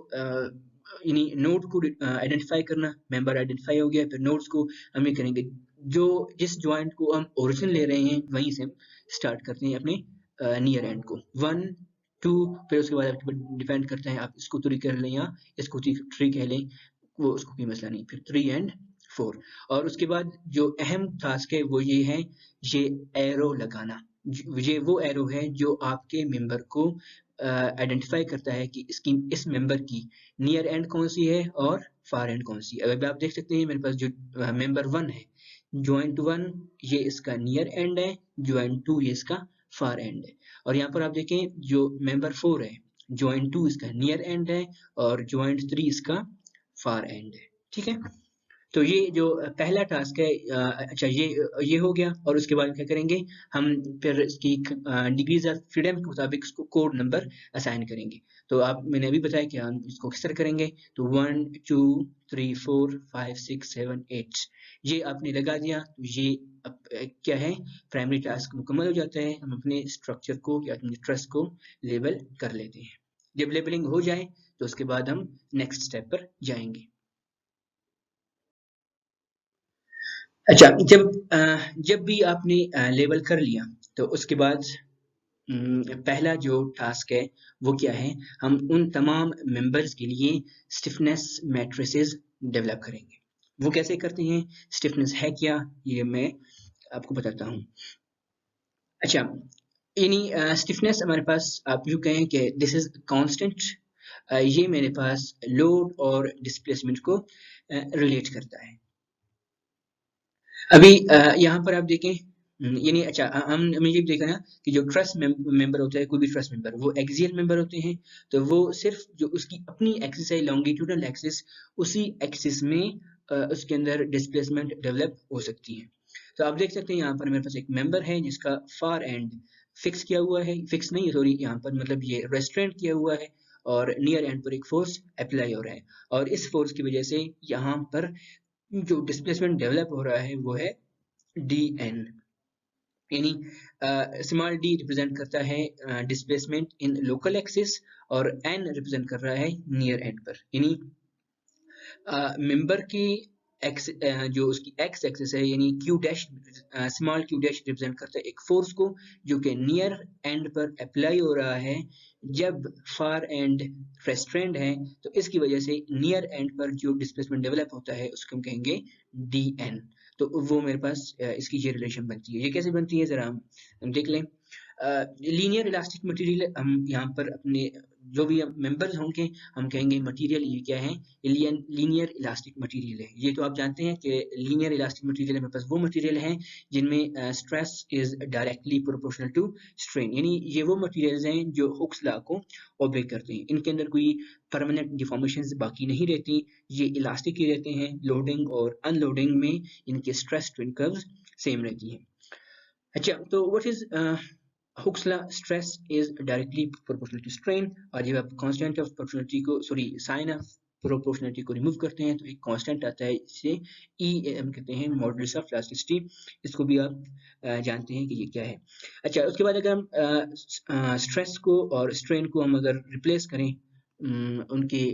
यानी नोड को आइडेंटिफाई करना। मेंबर आइडेंटिफाई हो गया, फिर नोड्स को हम ये करेंगे, जो जिस ज्वाइंट को हम ओरिजिन ले रहे हैं वहीं से हम स्टार्ट करते हैं अपने नियर एंड को 1 2। फिर उसके बाद आपके ऊपर डिपेंड करता है, आप इसको 3 कर लें या इसको 3 कह लें, वो उसको कोई मसला नहीं। फिर 3 एंड 4 और उसके बाद जो अहम टास्क है वो ये है, ये एरो लगाना। ये वो एरो है जो आपके मेंबर को आइडेंटिफाई करता है कि इसकी इस मेंबर की नियर एंड कौन सी है और फार एंड कौन सी। अगर आप देख सकते हैं मेरे पास जो मेंबर 1 है, ज्वाइंट 1 ये इसका नियर एंड है, ज्वाइंट 2 ये इसका फार एंड है। और यहाँ पर आप देखें जो मेंबर 4 है, ज्वाइंट 2 इसका नियर एंड है और ज्वाइंट 3 इसका फार एंड है। ठीक है, तो ये जो पहला टास्क है, अच्छा ये हो गया। और उसके बाद क्या करेंगे, हम फिर इसकी डिग्रीज ऑफ फ्रीडम के मुताबिक इसको कोड नंबर असाइन करेंगे। तो आप मैंने अभी बताया कि हम इसको किस तरह करेंगे। तो 1 2 3 4 5 6 7 8 ये आपने लगा दिया, तो ये क्या है, प्राइमरी टास्क मुकम्मल हो जाता है। हम अपने स्ट्रक्चर को या अपने ट्रस्ट को लेबल कर लेते हैं। जब लेबलिंग हो जाए तो उसके बाद हम नेक्स्ट स्टेप पर जाएंगे। अच्छा, जब भी आपने लेबल कर लिया तो उसके बाद पहला जो टास्क है वो क्या है, हम उन तमाम मेंबर्स के लिए स्टिफनेस मैट्रिसेस डेवलप करेंगे। वो कैसे करते हैं, स्टिफनेस है क्या, ये मैं आपको बताता हूँ। अच्छा, यानी स्टिफनेस हमारे पास आप यूँ कहें कि दिस इज कांस्टेंट, ये मेरे पास लोड और डिस्प्लेसमेंट को रिलेट करता है। अभी यहाँ पर आप देखें यानी अच्छा हमने ये देखा ना कि जो ट्रस्ट मेंबर होता है, कोई भी ट्रस्ट मेंबर वो एक्सियल मेंबर होते हैं, तो वो सिर्फ जो उसकी अपनी एक्सिस है लॉन्गिट्यूडनल एक्सिस, उसी एक्सिस में उसके अंदर डिस्प्लेसमेंट डेवलप हो सकती है। तो आप देख सकते हैं यहाँ पर मेरे पास एक मेंबर है जिसका फार एंड फिक्स किया हुआ है, फिक्स नहीं सॉरी, यहाँ पर मतलब ये रेस्ट्रेंट किया हुआ है, और नियर एंड पर एक फोर्स अप्लाई हो रहा है, और इस फोर्स की वजह से यहाँ पर जो डिस्प्लेसमेंट डेवलप हो रहा है वो है डी एन, यानी स्मॉल डी रिप्रेजेंट करता है डिस्प्लेसमेंट इन लोकल एक्सिस, और एन रिप्रेजेंट कर रहा है नियर एंड पर, यानी मेंबर की एक्स जो उसकी एक्स एक्सिस है यानी Q dash, small Q dash represent करता है एक फोर्स को जो कि नियर एंड पर अप्लाई हो रहा है, जब फार एंड रेस्ट्रेंड है, तो इसकी वजह से नियर एंड पर जो डिस्प्लेसमेंट डेवलप होता है उसको हम कहेंगे डी एन। तो वो मेरे पास इसकी ये रिलेशन बनती है। ये कैसे बनती है जरा हम देख लें। लीनियर इलास्टिक मटेरियल, हम यहाँ पर अपने जो भी मेंबर्स होंगे हम कहेंगे मटेरियल ये क्या है, लीनियर इलास्टिक मटेरियल है। ये तो आप जानते हैं कि लीनियर इलास्टिक मटेरियल मेरे पास वो मटेरियल है जिनमें stress is directly proportional to strain, यानी ये वो मटेरियल्स हैं जो हुक्स लॉ को ओबे करते हैं, इनके अंदर कोई परमानेंट डिफॉर्मेशंस बाकी नहीं रहती, ये इलास्टिक ही रहते हैं, लोडिंग और अनलोडिंग में इनके स्ट्रेस ट्विन कर्व्स सेम रहती हैं। अच्छा, तो what is Hooke's law, stress is directly proportional to strain, और जब आप कांस्टेंट ऑफ प्रोपोर्शनलिटी को सॉरी साइन ऑफ प्रोपोर्शनलिटी को रिमूव करते हैं तो एक कांस्टेंट आता है, इसे ई एम कहते हैं, मॉडुलस ऑफ इलास्टिसिटी। इसको भी आप जानते हैं कि ये क्या है। अच्छा, उसके बाद अगर हम स्ट्रेस को और स्ट्रेन को हम अगर रिप्लेस करें उनके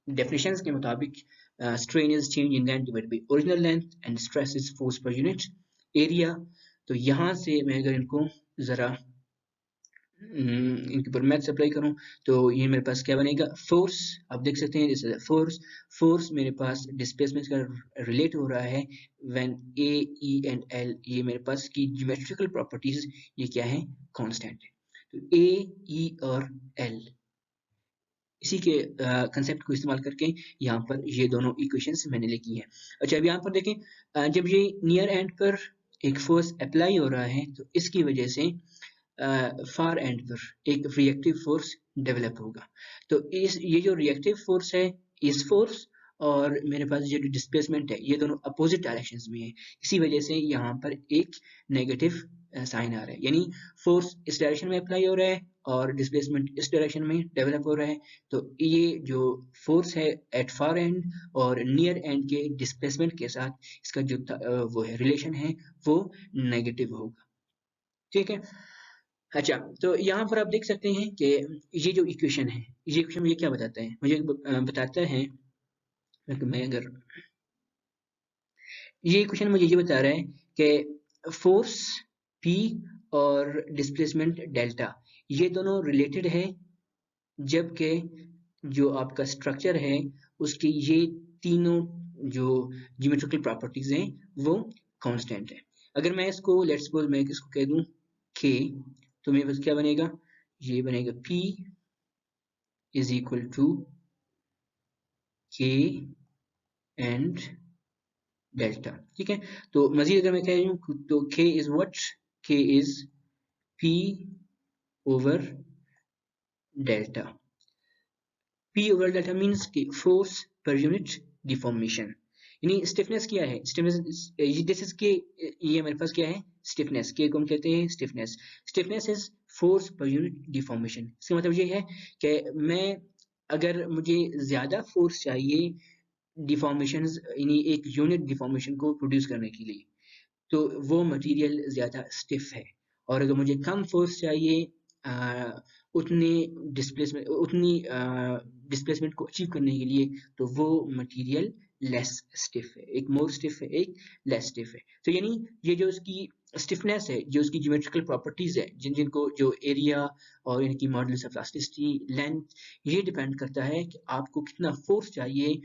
डेफिनेशंस के मुताबिक, strain is change in length divided by original length and stress is force per unit area. तो यहाँ से मैं अगर इनको ज़रा इनके ऊपर मैथ्स अप्लाई करूं तो ये मेरे पास क्या बनेगा, फोर्स। आप देख सकते हैं जैसे फोर्स, फोर्स मेरे पास डिस्प्लेसमेंट का रिलेट हो रहा है when A E and L, ये मेरे पास की ज्योमेट्रिकल प्रॉपर्टीज ये क्या है, कांस्टेंट है। तो ए ई और एल, इसी के कंसेप्ट को इस्तेमाल करके यहाँ पर ये दोनों इक्वेशंस मैंने लिखी हैं। अच्छा, अब यहाँ पर देखें, जब ये नियर एंड पर एक फोर्स अप्लाई हो रहा है तो इसकी वजह से फार एंड पर एक रिएक्टिव फोर्स डेवलप होगा। तो इस ये जो रिएक्टिव फोर्स है, इस फोर्स और मेरे पास ये जो डिस्प्लेसमेंट है ये दोनों अपोजिट डायरेक्शंस में है, इसी वजह से यहाँ पर एक नेगेटिव साइन आ रहा है, यानी फोर्स इस डायरेक्शन में अप्लाई हो रहा है और डिस्प्लेसमेंट इस डायरेक्शन में डेवलप हो रहा है। तो ये जो फोर्स है एट फार एंड और नियर एंड के डिस्प्लेसमेंट के साथ इसका जो वो है रिलेशन है वो नेगेटिव होगा। ठीक है। अच्छा, तो यहाँ पर आप देख सकते हैं कि ये जो इक्वेशन है, ये इक्वेशन मुझे क्या बताता है, मुझे बताता है कि मैं अगर ये इक्वेशन मुझे ये बता रहा है कि फोर्स P और डिस्प्लेसमेंट डेल्टा ये दोनों रिलेटेड है, जबकि जो आपका स्ट्रक्चर है उसकी ये तीनों जो ज्योमेट्रिकल प्रॉपर्टीज हैं वो कांस्टेंट है। अगर मैं इसको लेट्स सपोज मैं इसको कह दूं K, तो मेरे पास क्या बनेगा, ये बनेगा P is equal to K and delta. ठीक है, तो मजीद अगर मैं कह दूं तो K is what, K is P over delta. P over delta means कि फोर्स पर यूनिट डिफॉर्मेशन, यानी स्टिफनेस क्या है, स्टिफनेस दिस इज के, ये मेरे पास क्या है स्टिफनेस, के को हम कहते हैं stiffness. Stiffness is force per unit deformation. इसका मतलब ये है कि मैं अगर मुझे ज्यादा फोर्स चाहिए डिफॉर्मेशन यानी एक यूनिट डिफॉर्मेशन को प्रोड्यूस करने के लिए, तो वो मटेरियल ज़्यादा स्टिफ है, और अगर मुझे कम फोर्स चाहिए उतने डिस्प्लेसमेंट को अचीव करने के लिए, तो वो मटेरियल लेस स्टिफ है, एक मोर स्टिफ है एक लेस स्टिफ है। तो यानी ये जो इसकी स्टिफनेस है, जो इसकी ज्योमेट्रिकल प्रॉपर्टीज है, जिनको जो एरिया और इनकी मॉडुलस ऑफ इलास्टिसिटी लेंथ, ये डिपेंड करता है कि आपको कितना फोर्स चाहिए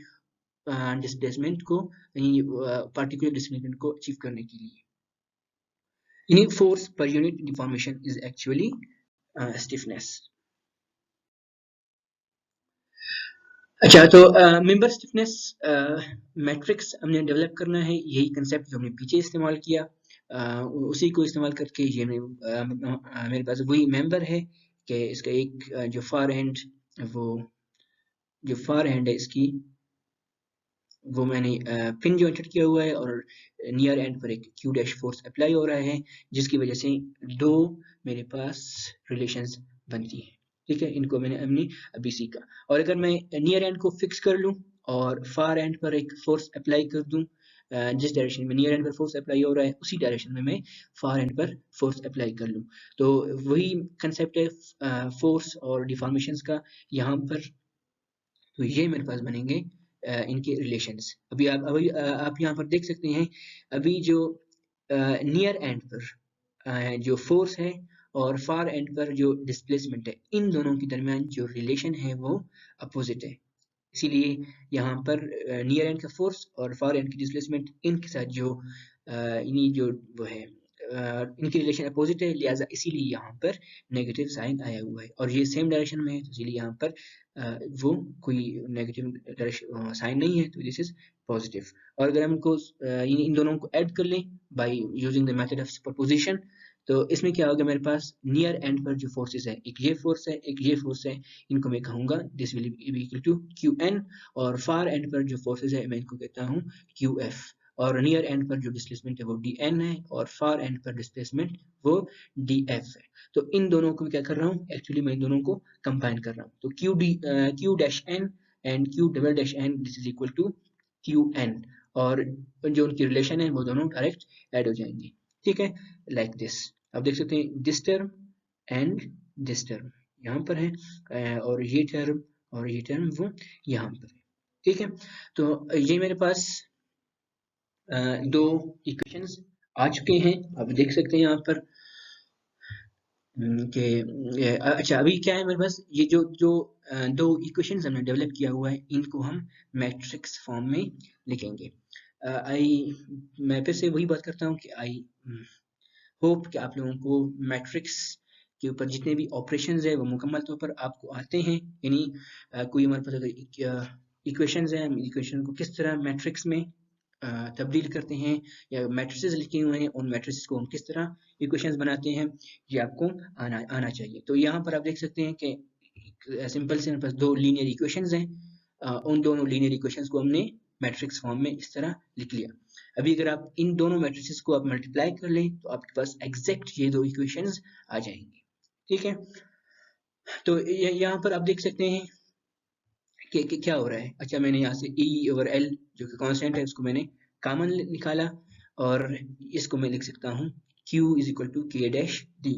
डिस्प्लेसमेंट को पार्टिकुलर डिस्प्लेसमेंट को अचीव करने के लिए। यानी force per unit deformation is actually stiffness. अच्छा, तो मेंबर स्टिफनेस मैट्रिक्स हमने डेवलप करना है, यही कंसेप्ट जो हमने पीछे इस्तेमाल किया, उसी को इस्तेमाल करके ये मेरे पास वही मेंबर है कि इसका एक जो फार एंड, वो जो फार एंड है इसकी, वो मैंने पिन जॉइंटेड किया हुआ है, और नियर एंड पर एक क्यू डैश फोर्स अप्लाई हो रहा है, जिसकी वजह से दो मेरे पास रिलेशंस बनती हैं। ठीक है, इनको हमने अभी सीखा। और अगर मैं नियर एंड को फिक्स कर लूं और फार एंड पर एक फोर्स अप्लाई कर दूं, जिस डायरेक्शन में नियर एंड पर फोर्स अप्लाई हो रहा है उसी डायरेक्शन में मैं फार एंड पर फोर्स अप्लाई कर लूं, तो वही कंसेप्ट है फोर्स और डिफॉर्मेशंस का यहाँ पर। तो ये मेरे पास बनेंगे इनके रिलेशंस। आप यहाँ पर देख सकते हैं, अभी जो नियर एंड पर जो फोर्स है और फार एंड पर जो डिस्प्लेसमेंट है, इन दोनों के दरमियान जो रिलेशन है वो अपोजिट है। इसीलिए यहाँ पर नियर एंड का फोर्स और फार एंड की डिस्प्लेसमेंट, इनके साथ जो इन्हीं जो वो है इनकी रिलेशन अपोजिट है, लिहाजा इसीलिए यहाँ पर नेगेटिव साइन आया हुआ है, और ये सेम डायरेक्शन में है, तो इसीलिए यहाँ पर वो कोई नेगेटिव साइन नहीं है, तो दिस इज पॉजिटिव। और अगर हम इनको इन दोनों को ऐड कर लें by using the method of superposition, तो इसमें क्या होगा, मेरे पास नियर एंड पर जो फोर्सेस है, एक ये फोर्स है, एक ये फोर्स है, इनको मैं कहूंगा this will be equal to q n, और फार एंड पर जो फोर्सेस है मैं इनको कहता हूँ क्यू एफ, और नियर एंड पर जो डिस्प्लेसमेंट है वो डी एन है, और फार एंड पर डिस्प्लेसमेंट वो डी एफ है। तो इन दोनों को मैं क्या कर रहा हूँ, एक्चुअली मैं इन दोनों को कंबाइन कर रहा हूँ, तो q dash n and q double dash n this is equal to q n, और जो उनकी रिलेशन है वो दोनों डायरेक्ट ऐड हो जाएंगे। ठीक है, लाइक दिस आप देख सकते हैं, this term and this term यहाँ पर है, और ये टर्म और ये टर्म वो यहाँ पर है। ठीक है, तो ये मेरे पास दो इक्वेशंस आ चुके हैं, आप देख सकते हैं यहाँ पर कि अच्छा, अभी क्या है मेरे पास, ये जो जो दो इक्वेशंस हमने डेवलप किया हुआ है, इनको हम मैट्रिक्स फॉर्म में लिखेंगे। आई मैं फिर से वही बात करता हूँ कि आई होप कि आप लोगों को मैट्रिक्स के ऊपर जितने भी ऑपरेशंस है वो मुकम्मल तौर पर आपको आते हैं, यानी कोई हमारे पास अगर इक्वेशंस हैं, हम इक्वेशन को किस तरह मैट्रिक्स में तब्दील करते हैं, या मैट्रिसेस लिखे हुए हैं उन मैट्रिसेस को हम किस तरह इक्वेशंस बनाते हैं, ये आपको आना चाहिए। तो यहाँ पर आप देख सकते हैं कि सिंपल से मेरे पास दो लीनियर इक्वेशंस हैं, उन दोनों लीनियर इक्वेशंस को हमने मैट्रिक्स फॉर्म में इस तरह लिख लिया। अभी अगर आप इन दोनों मैट्रिसेस को आप मल्टीप्लाई कर लें तो आपके पास एग्जैक्ट ये दो इक्वेशंस आ जाएंगी। ठीक है, तो यहाँ पर आप देख सकते हैं कि क्या हो रहा है। अच्छा, मैंने यहाँ से E ओवर L जो कि कांस्टेंट है उसको मैंने कॉमन निकाला, और इसको मैं लिख सकता हूँ Q इज इक्वल टू के डैश डी।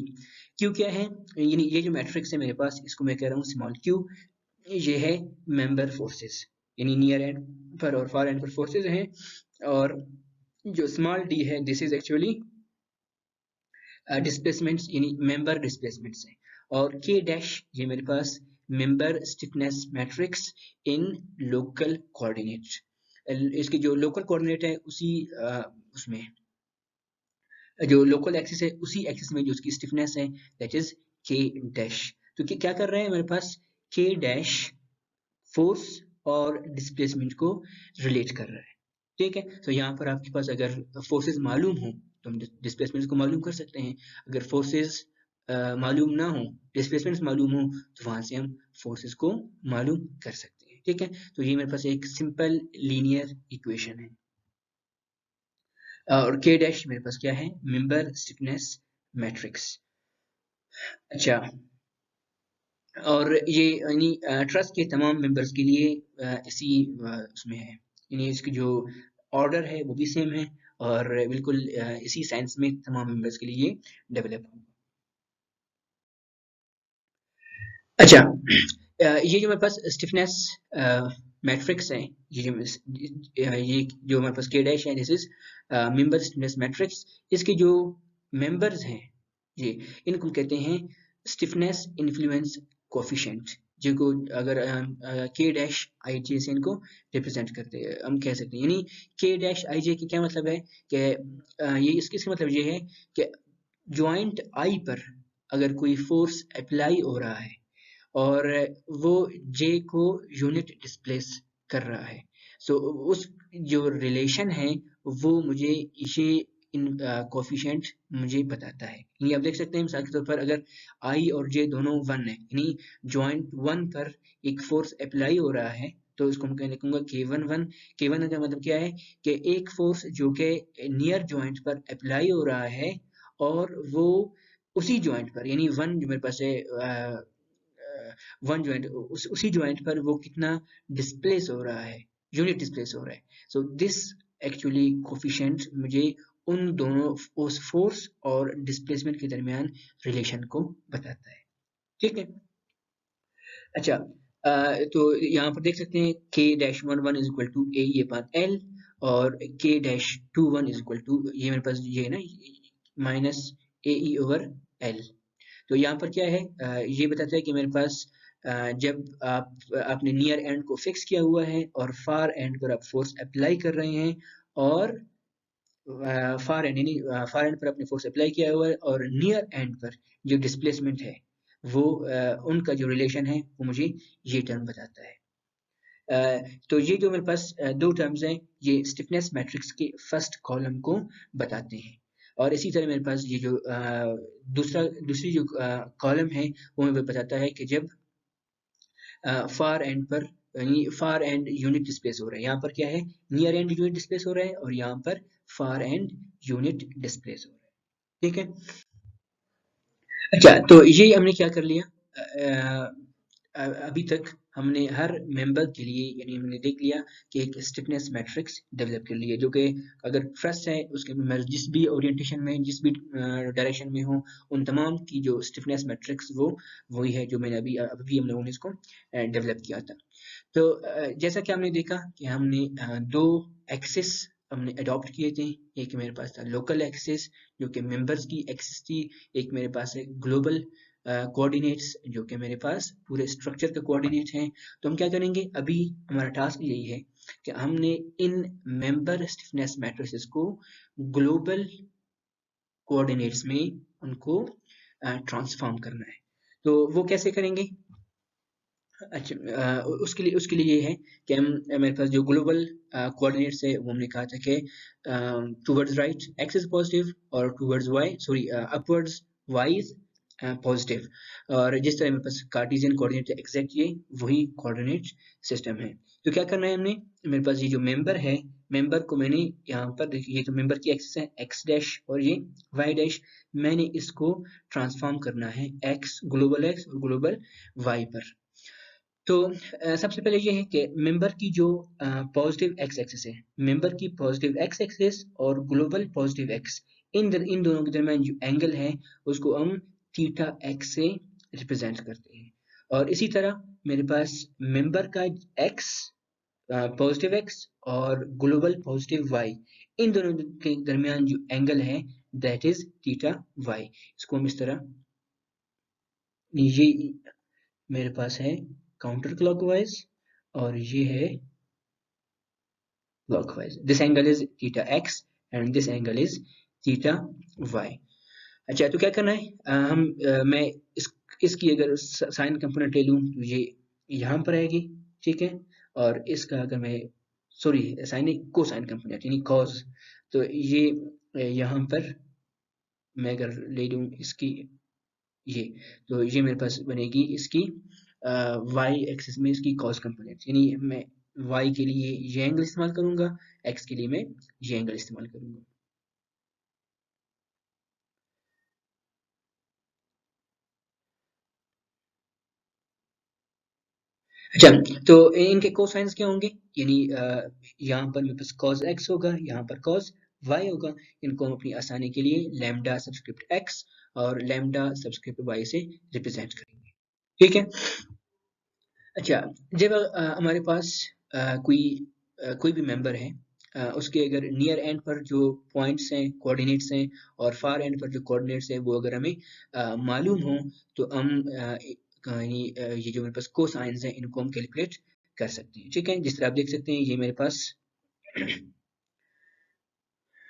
Q क्या है, यानी ये जो मैट्रिक्स है मेरे पास, इसको मैं कह रहा हूँ स्मॉल q, ये है मेंबर फोर्सेस, यानी नियर एंड पर और फार एंड पर फोर्सेस हैं, और जो स्मॉल d है दिस इज एक्चुअली डिस्प्लेसमेंट्स, यानी मेंबर डिस्प्लेसमेंट्स हैं, और के डैश ये मेरे पास मेंबर स्टिफनेस मैट्रिक्स इन लोकल कोऑर्डिनेट। इसकी जो लोकल कोऑर्डिनेट है उसी उसमें जो लोकल एक्सिस है उसी एक्सिस में जो उसकी स्टिफनेस है दैट इज के डैश। तो क्या कर रहे हैं मेरे पास, के डैश फोर्स और डिस्प्लेसमेंट को रिलेट कर रहा है। ठीक है, तो यहाँ पर आपके पास अगर फोर्सेस मालूम हो तो हम डिस्प्लेसमेंट को मालूम कर सकते हैं, अगर फोर्सेस मालूम ना हो, डिस्प्लेसमेंट मालूम हो, तो वहां से हम फोर्सेस को मालूम कर सकते हैं। ठीक है, तो ये मेरे पास एक सिंपल लीनियर इक्वेशन है, और के डैश मेरे पास क्या है, मेंबर स्टिफनेस मैट्रिक्स। अच्छा, और ये यानी ट्रस्ट के तमाम मेंबर्स के लिए इसी उसमें है, यानी इसकी जो ऑर्डर है वो भी सेम है, और बिल्कुल इसी साइंस में तमाम मेंबर्स के लिए डेवलप होगा। अच्छा, ये जो मेरे पास स्टिफनेस मैट्रिक्स है, ये जो हमारे पास के डैश है this is member stiffness matrix, इसके जो मेंबर्स हैं ये, इनको कहते हैं स्टिफनेस इन्फ्लुएंस कोफिशिएंट, जिनको अगर के डैश आई जे से इनको रिप्रेजेंट करते हैं, हम कह सकते हैं, यानी के डैश आई जे की क्या मतलब है कि ये इसका मतलब ये है कि ज्वाइंट आई पर अगर कोई फोर्स अप्लाई हो रहा है और वो जे को यूनिट डिस्प्लेस कर रहा है। सो उस जो रिलेशन है वो मुझे ये इन कोफिशिएंट मुझे बताता है। यानी आप देख सकते हैं मिसाल के तौर पर अगर आई और जे दोनों 1 है, यानी जॉइंट 1 पर एक फोर्स अप्लाई हो रहा है, तो इसको मैं लिखूंगा K11। K1 का मतलब क्या है कि एक फोर्स जो कि नियर जॉइंट पर अप्लाई हो रहा है और वो उसी जॉइंट पर, यानी 1 जो मेरे पास है, 1 जॉइंट, उसी जॉइंट पर वो कितना डिस्प्लेस हो रहा है, यूनिट डिस्प्लेस हो रहा है। सो दिस एक्चुअली कोफिशिएंट मुझे उन दोनों उस फोर्स और डिस्प्लेसमेंट के दरमियान रिलेशन को बताता है। ठीक है। अच्छा, तो यहाँ पर देख सकते हैं K-11 is equal to a upon l और K-21 इज इक्वल टू, ये मेरे पास ये है ना, माइनस ए ई ओवर एल। तो यहाँ पर क्या है, ये बताता है कि मेरे पास जब आपने नियर एंड को फिक्स किया हुआ है और फार एंड पर आप फोर्स अप्लाई कर रहे हैं, और फार एंड यानी फार एंड पर आपने फोर्स अप्लाई किया हुआ है और नियर एंड पर जो डिस्प्लेसमेंट है वो उनका जो रिलेशन है वो मुझे ये टर्म बताता है। तो ये जो मेरे पास दो टर्म्स हैं, ये स्टिफनेस मैट्रिक्स के फर्स्ट कॉलम को बताते हैं। और इसी तरह मेरे पास ये जो दूसरी जो कॉलम है वो हमें बताता है कि जब फार एंड पर, यानी फार एंड यूनिट डिस्प्लेस हो रहा है, यहाँ पर क्या है, नियर एंड यूनिट डिस्प्लेस हो रहा है और यहाँ पर फार एंड यूनिट डिस्प्लेस हो रहा है। ठीक है। अच्छा, तो ये हमने क्या कर लिया, अभी तक हमने हर मेंबर के लिए, यानी हमने देख लिया कि एक स्टिफनेस मैट्रिक्स डेवलप कर लिया, जो कि अगर ट्रस्ट है उसके मैं जिस भी ओरिएंटेशन में, जिस भी डायरेक्शन में हूँ, उन तमाम की जो स्टिफनेस मैट्रिक्स वो वही है जो मैंने अभी हम लोगों ने इसको डेवलप किया था। तो जैसा कि हमने देखा कि हमने दो एक्सिस हमने अडॉप्ट किए थे। एक मेरे पास था लोकल एक्सिस जो कि मेंबर्स की एक्सिस थी, एक मेरे पास है ग्लोबल कोऑर्डिनेट्स जो कि मेरे पास पूरे स्ट्रक्चर के कोऑर्डिनेट हैं। तो हम क्या करेंगे, अभी हमारा टास्क यही है कि हमने इन मेंबर स्टिफनेस मैट्रिसेस को ग्लोबल कोऑर्डिनेट्स में उनको ट्रांसफॉर्म करना है। तो वो कैसे करेंगे? अच्छा, उसके लिए ये है कि हम मेरे पास जो ग्लोबल कोऑर्डिनेट्स है वो हमने कहा था कि towards right X is positive और towards Y, sorry upwards Y is positive. और जिस तरह मेरे पास कार्टेशियन कोऑर्डिनेट है, एग्जैक्ट ये वही कोऑर्डिनेट सिस्टम है। तो क्या करना है हमने, मेरे पास ये जो मेंबर है, मेंबर को मैंने यहाँ पर देखिए, ये तो मेंबर की एक्सिस है एक्स डैश और ये वाई डैश, मैंने इसको ट्रांसफॉर्म करना है एक्स और ग्लोबल वाई पर। तो सबसे पहले ये है कि मेंबर की जो पॉजिटिव एक्स एक्सिस है, मेंबर की पॉजिटिव एक्स एक्सिस और ग्लोबल पॉजिटिव एक्स, इन दोनों के दरमियान जो एंगल है उसको हम थीटा एक्स से रिप्रेजेंट करते हैं। और इसी तरह मेरे पास मेंबर का एक्स, पॉजिटिव एक्स और ग्लोबल पॉजिटिव वाई, इन दोनों के दरमियान जो एंगल है दैट इज थीटा वाई। इसको हम इस तरह, ये मेरे पास है काउंटर क्लॉकवाइज और ये है clockwise. This angle is theta x and this angle is theta y. अच्छा, तो क्या करना है, मैं इसकी अगर साइन कंपोनेंट ले लूं तो ये यहाँ पर आएगी। ठीक है। और इसका अगर मैं, सॉरी साइन नहीं, कोसाइन कंपोनेंट यानी कॉज, तो ये यहाँ पर मैं अगर ले लूं इसकी ये, तो ये मेरे पास बनेगी इसकी वाई एक्सिस में इसकी कॉस कंपोनेंट, यानी मैं वाई के लिए ये एंगल इस्तेमाल करूंगा, एक्स के लिए मैं ये एंगल इस्तेमाल करूंगा। अच्छा, तो इनके कोसाइंस क्या होंगे, यानी यहाँ पर मेरे पास cos x होगा, यहाँ पर cos y होगा। इनको हम अपनी आसानी के लिए लैम्डा सबस्क्रिप्ट x और लैम्डा सबस्क्रिप्ट y से रिप्रेजेंट करेंगे। ठीक है। अच्छा, जब हमारे पास कोई भी मेंबर है, उसके अगर नियर एंड पर जो पॉइंट्स हैं, कोऑर्डिनेट्स हैं, और फार एंड पर जो कोऑर्डिनेट्स हैं वो अगर हमें मालूम हो, तो हम यानी ये जो मेरे पास कोसाइंस हैं इनको हम कैलकुलेट कर सकते हैं। ठीक है। जिस तरह आप देख सकते हैं ये मेरे पास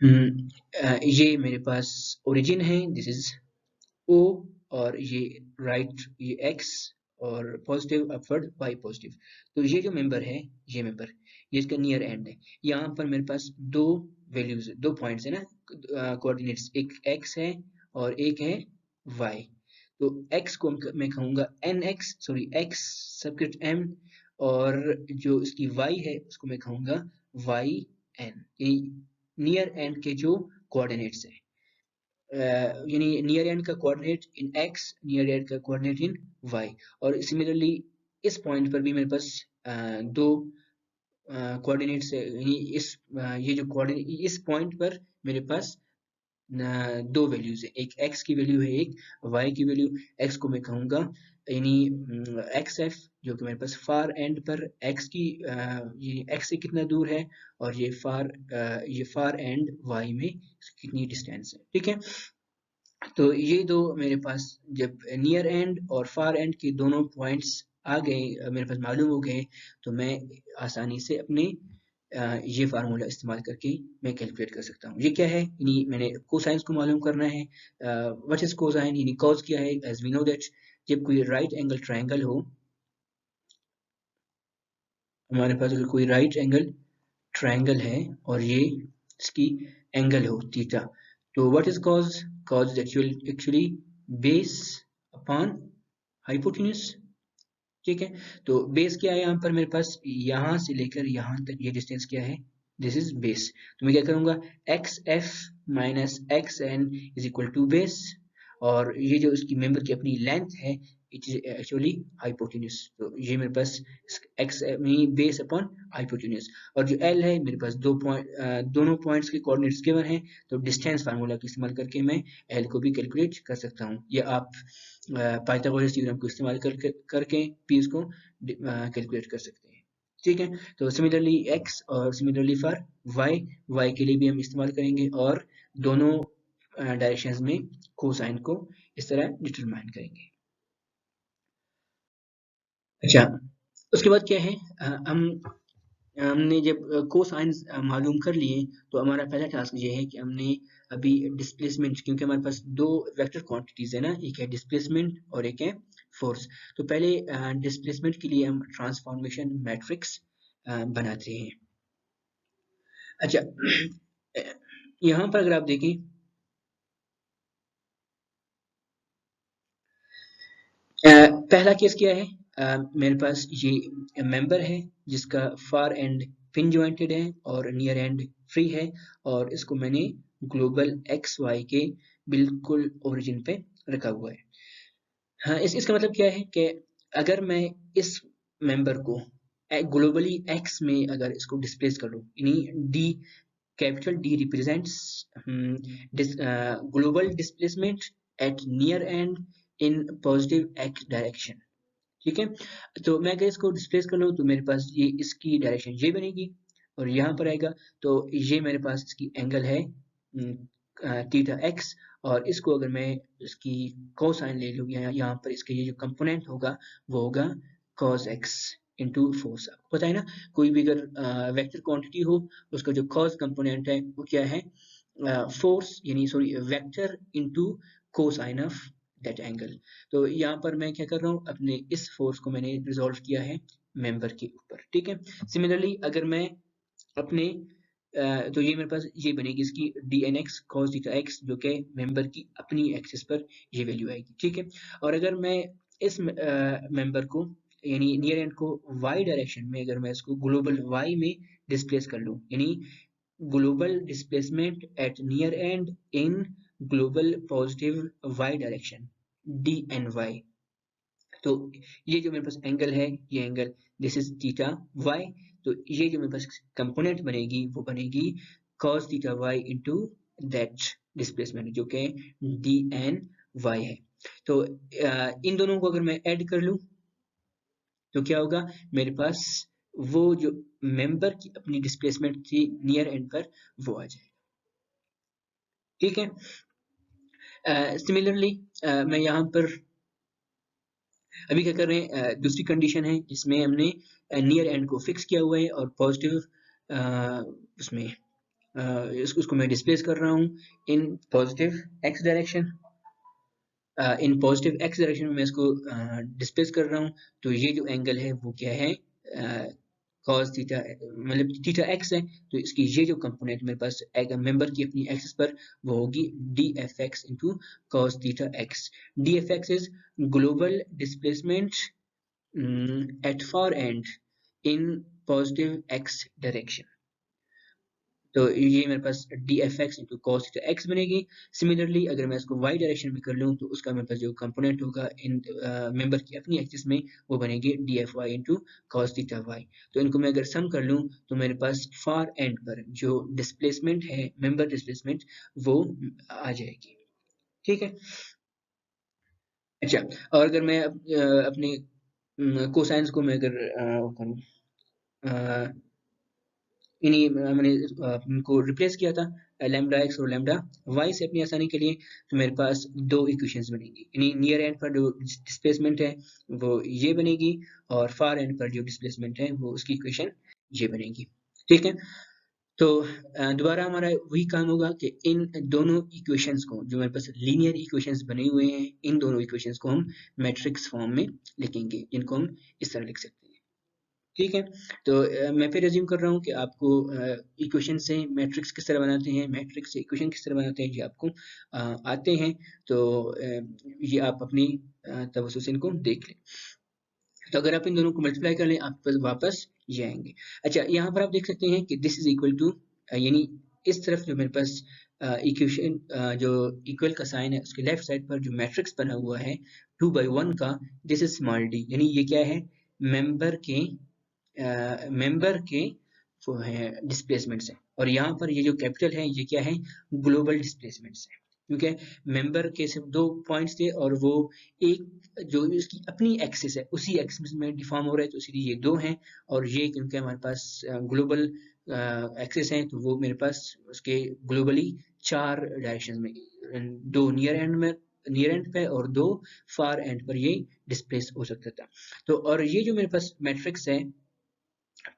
ये मेरे पास ओरिजिन है, दिस इज ओ, और ये राइट ये एक्स और पॉजिटिव अपवर्ड वाई पॉजिटिव। तो ये जो मेंबर है, ये मेंबर, ये इसका नियर एंड है। यहाँ पर मेरे पास दो वैल्यूज, दो पॉइंट्स है ना, कोऑर्डिनेट्स, एक x है और एक है y। तो x को मैं कहूँगा nx, sorry x subscript m, और जो इसकी y है उसको मैं कहूँगा yn, यानी नियर एंड के जो कोऑर्डिनेट्स है, यानी नियर एंड का coordinate in x, near and का कोऑर्डिनेट इन y। और सिमिलरली इस पॉइंट पर भी मेरे पास दो कोऑर्डिनेट्स है, यानी ये जो कोऑर्डिनेट इस पॉइंट पर मेरे पास दो वैल्यूज है, एक x की वैल्यू है, एक y की वैल्यू। x को मैं कहूँगा यानी xf, जो कि मेरे पास फार एंड पर x की ये x से कितना दूर है, और ये फार एंड y में कितनी डिस्टेंस है, ठीक है। तो ये दो मेरे पास जब नियर एंड और फार एंड के दोनों पॉइंट्स आ गए, मेरे पास मालूम हो गए, तो मैं आसानी से अपने ये फार्मूला इस्तेमाल करके मैं कैलकुलेट कर सकता हूँ। ये क्या है, यानी मैंने कोसाइंस को मालूम करना है। व्हाट इज कोसाइन, यानी कॉस क्या है। एज वी नो दैट जब कोई राइट एंगल ट्रायंगल हो, हमारे पास अगर कोई राइट एंगल ट्रायंगल है और ये इसकी एंगल हो थीटा, तो what is cause, cause is actually base upon hypotenuse, ठीक है। तो बेस क्या है यहाँ पर मेरे पास, यहाँ से लेकर यहाँ तक ये डिस्टेंस क्या है, दिस इज बेस। तो मैं क्या करूँगा, x f minus x n is equal to base, और ये जो इसकी मेंबर की अपनी लेंथ है, इट इज एक्चुअली हाइपोटेन्यूज। तो ये मेरे पास एक्स बेस अपॉन हाइपोटेन्यूज, और जो एल है मेरे पास दोनों पॉइंट्स के कोऑर्डिनेट्स गिवन हैं, तो डिस्टेंस फार्मूला का इस्तेमाल करके मैं एल को भी कैलकुलेट कर सकता हूँ, या आप पाइथागोरस थ्योरम को इस्तेमाल करके पीस को कैलकुलेट कर सकते हैं, ठीक है। तो सिमिलरली x और सिमिलरली फॉर y के लिए भी हम इस्तेमाल करेंगे, और दोनों डायरेक्शंस में कोसाइन को इस तरह डिटरमाइन करेंगे। अच्छा, उसके बाद क्या है, हमने जब कोसाइंस मालूम कर लिए, तो हमारा पहला टास्क ये है कि हमने अभी डिस्प्लेसमेंट, क्योंकि हमारे पास दो वेक्टर क्वांटिटीज है ना, एक है डिस्प्लेसमेंट और एक है फोर्स। तो पहले डिस्प्लेसमेंट के लिए हम ट्रांसफॉर्मेशन मैट्रिक्स बनाते हैं। अच्छा, यहाँ पर अगर आप देखें, पहला केस क्या है, मेरे पास ये मेंबर है जिसका फार एंड पिन जॉइंटेड है और नियर एंड फ्री है, और इसको मैंने ग्लोबल एक्स वाई के बिल्कुल ओरिजिन पे रखा हुआ है। हाँ, इसका मतलब क्या है कि अगर मैं इस मेंबर को ग्लोबली एक्स में अगर इसको डिस्प्लेस कर लूँ, यानी D, capital D represents global displacement at near end in positive X direction, ठीक है। तो मैं अगर इसको डिस्प्लेस कर लूँ, तो मेरे पास ये इसकी डायरेक्शन ये बनेगी, और यहाँ पर आएगा, तो ये मेरे पास इसकी एंगल है थीटा एक्स, और इसको अगर मैं इसकी कोसाइन ले लूँ, यहाँ पर इसका ये जो कंपोनेंट होगा वो होगा cos x इंटू फोर्स। आपको पता है ना, कोई भी अगर वेक्टर क्वांटिटी हो, उसका जो cos कंपोनेंट है वो क्या है, फोर्स, यानी sorry vector into cosine of that angle. तो यहाँ पर मैं क्या कर रहा हूँ, अपने इस फोर्स को मैंने रिजॉल्व किया है मेंबर के ऊपर, ठीक है। सिमिलरली अगर मैं अपने तो ये मेरे पास ये बनेगी इसकी d n x cos theta x, जो कि मेंबर की अपनी एक्सिस पर ये वैल्यू आएगी, ठीक है। और अगर मैं इस मेंबर को, यानी नियर एंड को वाई डायरेक्शन में, अगर मैं इसको ग्लोबल वाई में डिस्प्लेस कर लूँ, यानी global displacement at near end in global positive y direction d n y, तो ये जो मेरे पास एंगल है, ये angle this is theta y. तो ये जो मेरे पास कंपोनेंट बनेगी वो बनेगी cos theta y into that displacement, जो कि डी एन वाई है। तो इन दोनों को अगर मैं ऐड कर लूँ, तो क्या होगा, मेरे पास वो जो मेंबर की अपनी डिस्प्लेसमेंट थी नियर एंड पर, वो आ जाएगा, ठीक है। सिमिलरली मैं यहाँ पर अभी क्या कर रहे हैं, दूसरी कंडीशन है जिसमें हमने नियर एंड को फिक्स किया हुआ है, और पॉजिटिव उसमें उसको मैं डिस्प्लेस कर रहा हूँ इन पॉजिटिव एक्स डायरेक्शन, इन पॉजिटिव एक्स डायरेक्शन में मैं इसको डिस्प्लेस कर रहा हूँ, तो ये जो एंगल है वो क्या है, कॉस थीटा, मतलब थीटा एक्स है, तो इसकी ये जो कंपोनेंट मेरे पास एक मेंबर की अपनी एक्सिस पर वो होगी D F X into cos theta x. D F x is global displacement at far end in positive x direction. तो ये मेरे पास D F X into cos theta X बनेगी. सिमिलरली अगर मैं इसको y डायरेक्शन में कर लूँ तो उसका मेरे पास जो कंपोनेंट होगा इन मेंबर की अपनी एक्सिस में वो बनेगी d f y into cos theta y. तो इनको मैं अगर सम कर लूँ तो मेरे पास फार एंड पर जो डिस्प्लेसमेंट है, मेंबर डिस्प्लेसमेंट, वो आ जाएगी. ठीक है. अच्छा, और अगर मैं अपने कोसाइंस को मैं अगर करूँ, इन्हीं मैंने इनको रिप्लेस किया था लैम्डा एक्स और लैम्डा वाई से अपनी आसानी के लिए, तो मेरे पास दो इक्वेशंस बनेंगी. इन्हीं नियर एंड पर जो डिस्प्लेसमेंट है वो ये बनेगी, और फार एंड पर जो डिस्प्लेसमेंट है वो उसकी इक्वेशन ये बनेगी. ठीक है. तो दोबारा हमारा वही काम होगा कि इन दोनों इक्वेशंस को, जो मेरे पास लीनियर इक्वेशंस बने हुए हैं, इन दोनों इक्वेशंस को हम मैट्रिक्स फॉर्म में लिखेंगे, जिनको हम इस तरह लिख सकते हैं. ठीक है. तो मैं फिर अज्यूम कर रहा हूँ कि आपको इक्वेशन से मैट्रिक्स किस तरह बनाते हैं, मैट्रिक्स से इक्वेशन किस तरह बनाते हैं, ये आपको आते हैं. तो ये आप अपनी तवज्जो से इनको देख लें. तो अगर आप इन दोनों को मल्टीप्लाई कर लें, आपके पास वापस ये आएंगे. अच्छा, यहाँ पर आप देख सकते हैं कि दिस इज इक्वल टू, यानी इस तरफ जो मेरे पास इक्वेशन जो इक्वल का साइन है उसके लेफ्ट साइड पर जो मैट्रिक्स बना हुआ है 2/1 का, दिस इज स्मॉल डी, यानी ये क्या है, मेंबर के वो है डिस्प्लेसमेंट्स है. और यहाँ पर ये जो कैपिटल है ये क्या है, ग्लोबल डिस्प्लेसमेंट्स है. क्योंकि मेंबर के सिर्फ दो पॉइंट्स थे और वो एक जो इसकी अपनी एक्सिस है उसी एक्सिस में डिफॉर्म हो रहा है, तो इसलिए ये दो हैं. और ये क्योंकि हमारे पास ग्लोबल एक्सिस है, तो वो मेरे पास उसके ग्लोबली चार डायरेक्शन में, दो नियर एंड पे और दो फार एंड पर ये डिस्प्लेस हो सकता था. तो और ये जो मेरे पास मैट्रिक्स है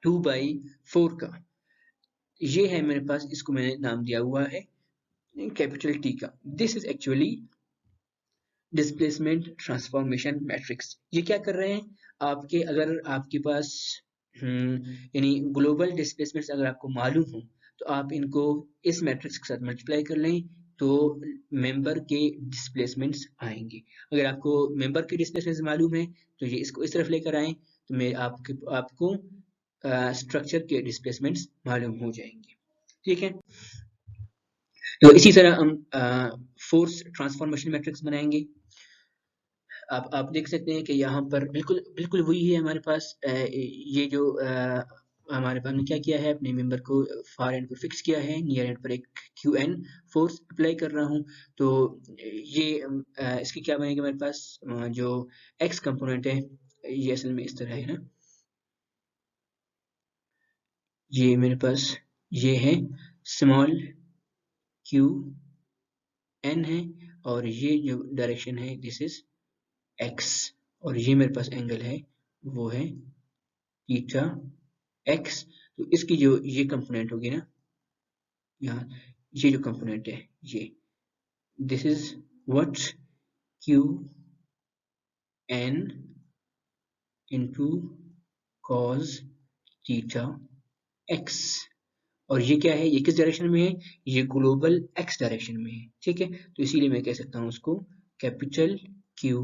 2/4 का, ये है मेरे पास, इसको मैंने नाम दिया हुआ है कैपिटल टी का. This is actually displacement transformation matrix. ये क्या कर रहे हैं, आपके अगर आपके पास यानी ग्लोबल डिस्प्लेसमेंट्स अगर आपको मालूम हो, तो आप इनको इस मैट्रिक्स के साथ मल्टीप्लाई कर लें तो मेंबर के डिस्प्लेसमेंट्स आएंगे. अगर आपको मेंबर के डिस्प्लेसमेंट्स मालूम है तो ये इसको इस तरफ लेकर आए, तो मैं आपको स्ट्रक्चर के डिस्प्लेसमेंट्स मालूम हो जाएंगे. ठीक है. तो इसी तरह हम फोर्स ट्रांसफॉर्मेशन मैट्रिक्स बनाएंगे. आप देख सकते हैं कि यहाँ पर बिल्कुल बिल्कुल वही है हमारे पास. ये जो हमारे पास ने क्या किया है, अपने मेंबर को फार एंड पर फिक्स किया है, नियर एंड पर एक क्यू एन फोर्स अप्लाई कर रहा हूँ. तो ये इसके क्या बनेगा, मेरे पास जो एक्स कंपोनेंट है ये असल में इस तरह है ना, ये मेरे पास ये है स्मॉल क्यू एन है, और ये जो डायरेक्शन है दिस इज एक्स, और ये मेरे पास एंगल है वो है थीटा एक्स. तो इसकी जो ये कंपोनेंट होगी ना, यहाँ ये जो कंपोनेंट है ये, this is what q n into cos theta x. और ये क्या है, ये किस डायरेक्शन में है, ये ग्लोबल एक्स डायरेक्शन में है. ठीक है. तो इसीलिए मैं कह सकता हूँ उसको कैपिटल क्यू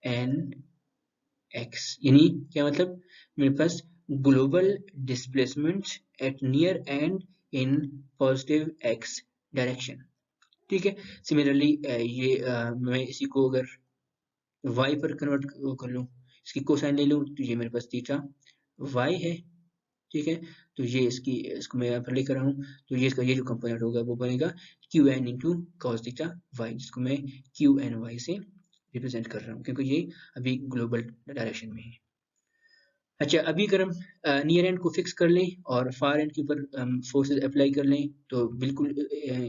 एन एक्स. यानी क्या मतलब, मेरे पास global displacement at near end in positive X direction. ठीक है. सिमिलरली ये मैं इसी को अगर y पर कन्वर्ट कर लूँ, इसकी कोसाइन ले लूँ, तो ये मेरे पास थीटा y है. ठीक है. तो ये इसको मैं यहाँ पर लेकर रहा हूँ, तो ये इसका ये जो कंपोनेंट होगा वो बनेगा q n into cos theta y, जिसको मैं क्यू एन वाई से रिप्रेजेंट कर रहा हूँ क्योंकि ये अभी ग्लोबल डायरेक्शन में है. अच्छा, अभी अगर हम नियर एंड को फिक्स कर लें और फार एंड के ऊपर फोर्सेस अप्लाई कर लें, तो बिल्कुल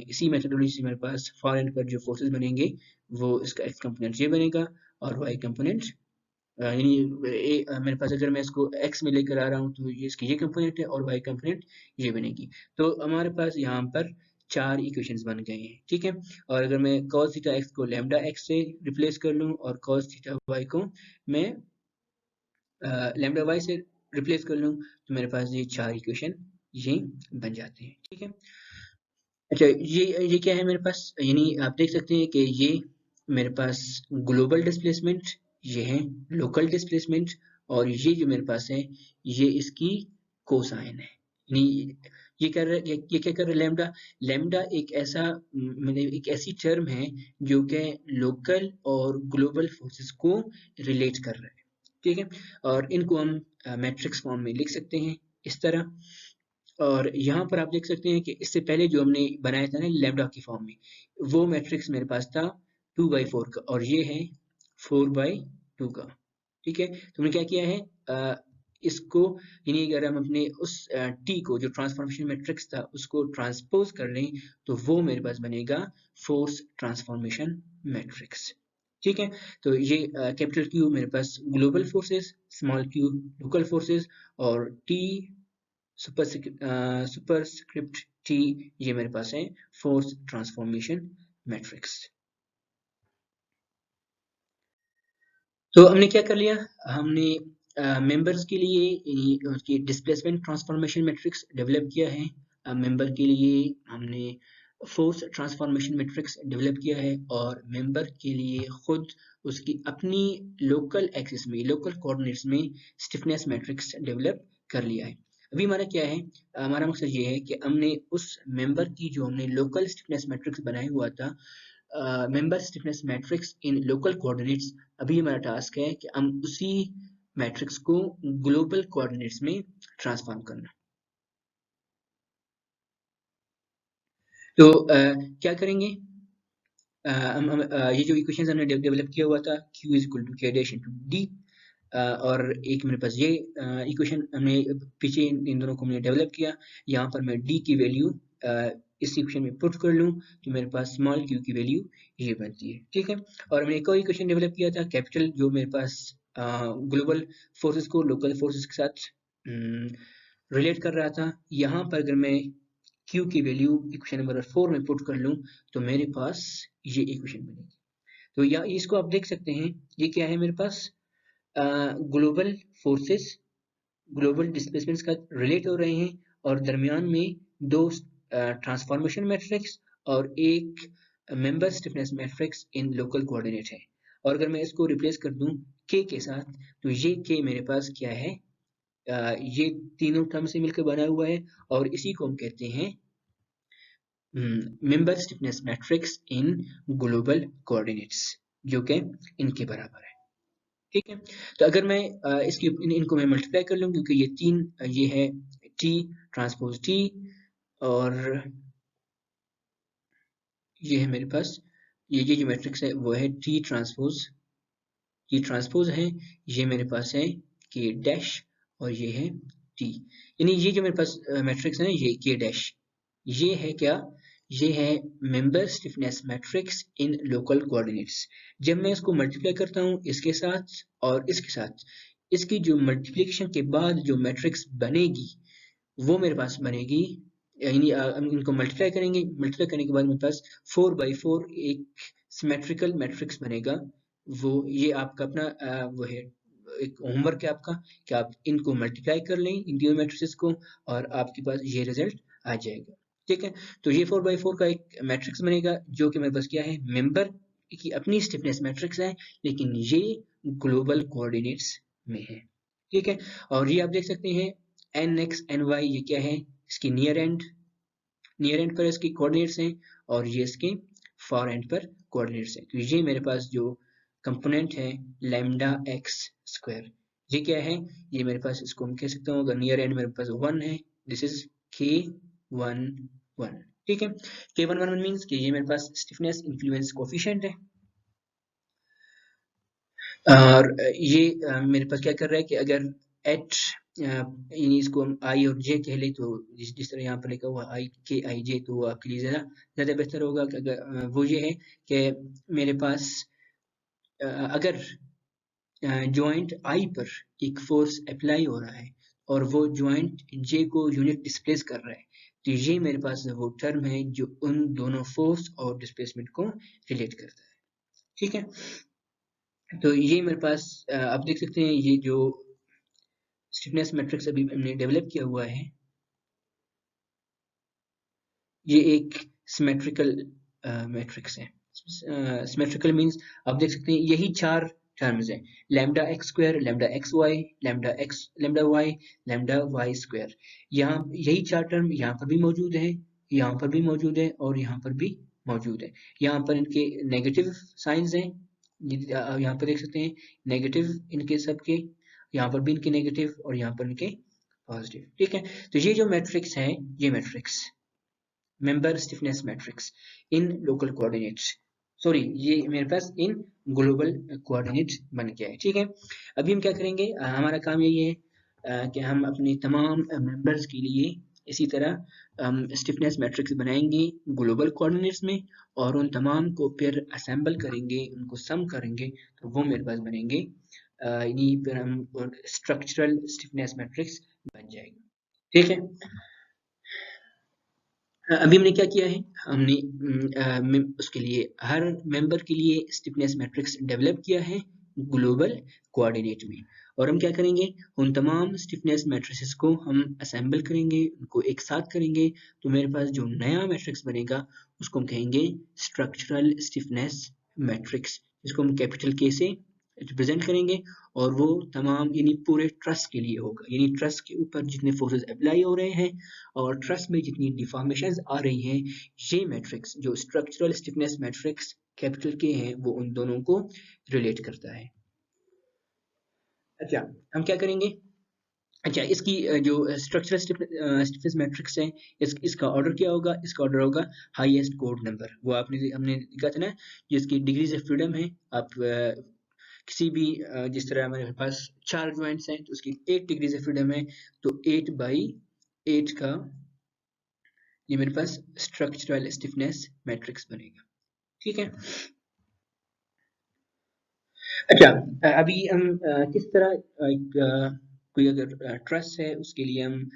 इसी मेथोडोलॉजी से मेरे पास फार एंड पर जो फोर्सेस बनेंगे वो इसका एक्स कंपोनेंट ये बनेगा और वाई कंपोनेंट, यानी मेरे पास अगर मैं इसको एक्स में लेकर आ रहा हूँ तो ये इसकी ये कंपोनेंट है और वाई कंपोनेंट ये बनेगी. तो हमारे पास यहाँ पर 4 इक्वेशंस बन गए हैं, ठीक है। और अगर मैं cos थीटा x को लैम्डा x से रिप्लेस कर लूँ और cos थीटा y को मैं लैम्डा y से रिप्लेस कर लूँ, तो मेरे पास ये 4 इक्वेशन ये बन जाते हैं, ठीक है। अच्छा, ये क्या है मेरे पास, यानी आप देख सकते हैं कि ये मेरे पास ग्लोबल डिस्प्लेसमेंट, ये है लोकल डिस्प्लेसमेंट, और ये जो मेरे पास है ये इसकी कोसाइन है। यानी ये कर रहा है, ये क्या कर रहा है, लैम्डा। लैम्डा एक ऐसा मतलब एक ऐसी टर्म है जो कि लोकल और ग्लोबल फोर्सेस को रिलेट कर रहा है, ठीक है। और इनको हम मैट्रिक्स फॉर्म में लिख सकते हैं इस तरह। और यहाँ पर आप देख सकते हैं कि इससे पहले जो हमने बनाया था ना लैम्डा की फॉर्म में, वो मैट्रिक्स मेरे पास था 2/4 का, और ये है 4/2 का, ठीक है। तो हमने क्या किया है, इसको, यानी अगर हम अपने उस टी को जो ट्रांसफॉर्मेशन मैट्रिक्स था उसको ट्रांसपोज कर लें, तो वो मेरे पास बनेगा फोर्स ट्रांसफॉर्मेशन मैट्रिक्स, ठीक है। तो ये कैपिटल क्यू मेरे पास global forces, small Q local forces, और टी सुपरस्क्रिप्ट टी ये मेरे पास है फोर्स ट्रांसफॉर्मेशन मैट्रिक्स। तो हमने क्या कर लिया, हमने मेंबर्स के लिए यानी उसकी डिस्प्लेसमेंट ट्रांसफॉर्मेशन मैट्रिक्स डेवलप किया है। मेंबर के लिए हमने फोर्स ट्रांसफॉर्मेशन मैट्रिक्स डेवलप किया है, और मेंबर के लिए खुद उसकी अपनी लोकल एक्सिस में, लोकल कोऑर्डिनेट्स में स्टिफनेस मैट्रिक्स डेवलप कर लिया है। अभी हमारा क्या है, हमारा मकसद ये है कि हमने उस मेंबर की जो हमने लोकल स्टिफनेस मैट्रिक्स बनाया हुआ था, मेंबर स्टिफनेस मैट्रिक्स इन लोकल कोऑर्डिनेट्स, अभी हमारा टास्क है कि हम उसी मैट्रिक्स को ग्लोबल कोऑर्डिनेट्स में ट्रांसफॉर्म करना। तो क्या करेंगे, ये जो इक्वेशन हमने डेवलप किया हुआ था q is equal to k dash into d, और एक मेरे पास ये इक्वेशन हमने पीछे इन दोनों को हमने डेवलप किया। यहाँ पर मैं d की वैल्यू इस इक्वेशन में पुट कर लूँ तो मेरे पास स्मॉल q की वैल्यू ये बनती है, ठीक है। और हमने एक और इक्वेशन डेवलप किया था कैपिटल, जो मेरे पास ग्लोबल फोर्सेस को लोकल फोर्सेस के साथ रिलेट कर रहा था। यहाँ पर अगर मैं q की वैल्यू इक्वेशन नंबर 4 में पुट कर लूँ तो मेरे पास ये इक्वेशन बनेगी। तो या इसको आप देख सकते हैं, ये क्या है मेरे पास, ग्लोबल फोर्सेस ग्लोबल डिस्प्लेसमेंट्स का रिलेट हो रहे हैं, और दरमियान में दो ट्रांसफॉर्मेशन मैट्रिक्स और एक मेंबर स्टिफनेस मैट्रिक्स इन लोकल कोऑर्डिनेट है। और अगर मैं इसको रिप्लेस कर दूं k के साथ, तो ये k मेरे पास क्या है, ये तीनों टर्म से मिलकर बना हुआ है, और इसी को हम कहते हैं member stiffness matrix in global coordinates, जो कि इनके बराबर है, ठीक है। तो अगर मैं इनको मैं मल्टीप्लाई कर लूँ, क्योंकि ये तीन, ये है टी ट्रांसपोज टी, और ये है मेरे पास ये जो मैट्रिक्स है वो है टी ट्रांसपोज, ये ट्रांसपोज है, ये मेरे पास है के डैश, और ये है टी। यानी ये जो मेरे पास मैट्रिक्स है ना, ये के डैश, ये है क्या, ये है मेंबर स्टिफनेस मैट्रिक्स इन लोकल कोऑर्डिनेट्स। जब मैं इसको मल्टीप्लाई करता हूँ इसके साथ और इसके साथ, इसकी जो मल्टीप्लिकेशन के बाद जो मैट्रिक्स बनेगी वो मेरे पास बनेगी, यानी हम इनको मल्टीप्लाई करेंगे, मल्टीप्लाई करने के बाद मेरे पास 4/4 एक सिमेट्रिकल मैट्रिक्स बनेगा। वो ये आपका अपना वो है, एक होमवर्क है आपका कि आप इनको मल्टीप्लाई कर लें इन तीनों मैट्रिसेस को, और आपके पास ये रिजल्ट आ जाएगा, ठीक है। तो ये 4/4 का एक मैट्रिक्स बनेगा, जो कि मेरे पास क्या है, मेंबर की अपनी स्टिफनेस मैट्रिक्स है, लेकिन ये ग्लोबल कोऑर्डिनेट्स में है, ठीक है। और ये आप देख सकते हैं nx ny, ये क्या है, इसकी नियर एंड पर इसके कोऑर्डिनेट्स हैं, और ये इसके फार एंड पर कोऑर्डिनेट्स हैं। तो ये मेरे पास जो कंपोनेंट है लैम्डा एक्स स्क्वायर, ये क्या है, ये मेरे पास, इसको हम कह सकता हूँ, अगर नियर एंड मेरे पास 1 है, दिस इज k11, ठीक है। k11 मीन्स कि ये मेरे पास स्टिफनेस इन्फ्लुएंस कोफिशिएंट है। और ये मेरे पास क्या कर रहा है कि अगर एच, यानी इसको हम आई और जे कह ले, तो जिस तरह यहाँ पर लिखा हुआ आई के आई जे, तो वो आपके लिए ज़्यादा बेहतर होगा कि अगर वो ये है कि मेरे पास अगर जॉइंट आई पर एक फोर्स अप्लाई हो रहा है और वो जॉइंट जे को यूनिट डिस्प्लेस कर रहा है, तो ये मेरे पास वो टर्म है जो उन दोनों फोर्स और डिस्प्लेसमेंट को रिलेट करता है। ठीक है, तो ये मेरे पास आप देख सकते हैं ये जो स्टिफनेस मैट्रिक्स अभी हमने डेवलप किया हुआ है, ये एक सिमेट्रिकल मैट्रिक्स है। सिमेट्रिकल मींस आप देख सकते हैं यही चार टर्म्स हैं, lambda x square, lambda x y, lambda y, lambda y square. यहाँ यही चार टर्म यहाँ पर भी मौजूद है, यहाँ पर भी मौजूद है और यहाँ पर भी मौजूद है। यहाँ पर इनके नेगेटिव साइंस हैं, यहाँ पर देख सकते हैं नेगेटिव इनके सबके, यहाँ पर भी इनके नेगेटिव और यहाँ पर इनके पॉजिटिव। ठीक है, तो ये जो मैट्रिक्स है, ये मैट्रिक्स मेंबर स्टिफनेस मैट्रिक्स इन लोकल कोऑर्डिनेट्स, सॉरी ये मेरे पास इन ग्लोबल कोऑर्डिनेट्स बन गया है। ठीक है, अभी हम क्या करेंगे, हमारा काम यही है कि हम अपने तमाम मेंबर्स के लिए इसी तरह स्टिफनेस मैट्रिक्स बनाएंगे ग्लोबल कोऑर्डिनेट्स में, और उन तमाम को फिर असेंबल करेंगे, उनको सम करेंगे, तो वो मेरे पास बनेंगे यानी फिर हम स्ट्रक्चरल स्टिफनेस मैट्रिक्स बन जाएगा। ठीक है, अभी हमने क्या किया है, हमने उसके लिए हर मेंबर के लिए स्टिफनेस मैट्रिक्स डेवलप किया है ग्लोबल कोऑर्डिनेट में, और हम क्या करेंगे, उन तमाम स्टिफनेस मैट्रिसेस को हम असेंबल करेंगे, उनको एक साथ करेंगे, तो मेरे पास जो नया मैट्रिक्स बनेगा उसको हम कहेंगे स्ट्रक्चरल स्टिफनेस मैट्रिक्स, जिसको हम कैपिटल के से रिप्रेजेंट करेंगे, और वो तमाम यानी पूरे ट्रस के लिए होगा, यानी ट्रस के ऊपर जितने फोर्सेस अप्लाई हो रहे हैं और ट्रस में जितनी डिफॉर्मेशंस आ रही हैं, ये मैट्रिक्स जो स्ट्रक्चरल स्टिफनेस मैट्रिक्स कैपिटल के हैं वो उन दोनों को रिलेट करता है। अच्छा, हम क्या करेंगे, अच्छा इसकी जो स्ट्रक्चरल स्टिफनेस मैट्रिक्स है, इसका ऑर्डर क्या होगा, इसका ऑर्डर होगा हाईएस्ट कोड नंबर। वो आपने हमने लिखा था ना, जिसकी डिग्रीज ऑफ फ्रीडम है, आप किसी भी जिस तरह हमारे पास 4 ज्वाइंट्स हैं तो उसकी 8 डिग्रीज ऑफ फ्रीडम है, तो 8/8 का ये मेरे पास स्ट्रक्चरल स्टिफनेस मैट्रिक्स बनेगा। ठीक है, अच्छा अभी हम किस तरह कोई अगर ट्रस्ट है उसके लिए हम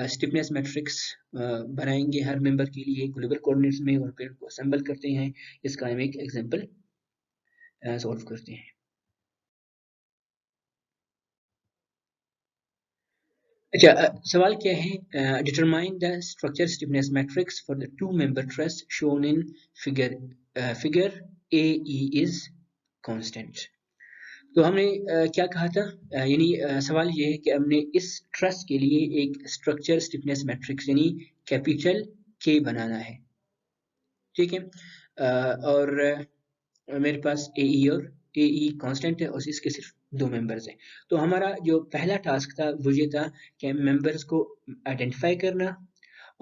स्टिफनेस मैट्रिक्स बनाएंगे हर मेंबर के लिए ग्लोबल कोऑर्डिनेट्स में, और फिर उनको असेंबल करते हैं, इसका हम एक एग्जांपल सॉल्व करते हैं। अच्छा, सवाल क्या है, determine the structure stiffness matrix for the two member trust shown in figure A E is constant. तो हमने क्या कहा था, यानी सवाल ये है कि हमने इस ट्रस्ट के लिए एक स्ट्रक्चर स्टिफनेस मैट्रिक्स यानी कैपिटल के बनाना है। ठीक है, और मेरे पास ए ई और ए ई कांस्टेंट है और इसके सिर्फ 2 मेंबर्स हैं। तो हमारा जो पहला टास्क था वो ये था कि मेंबर्स को आइडेंटिफाई करना,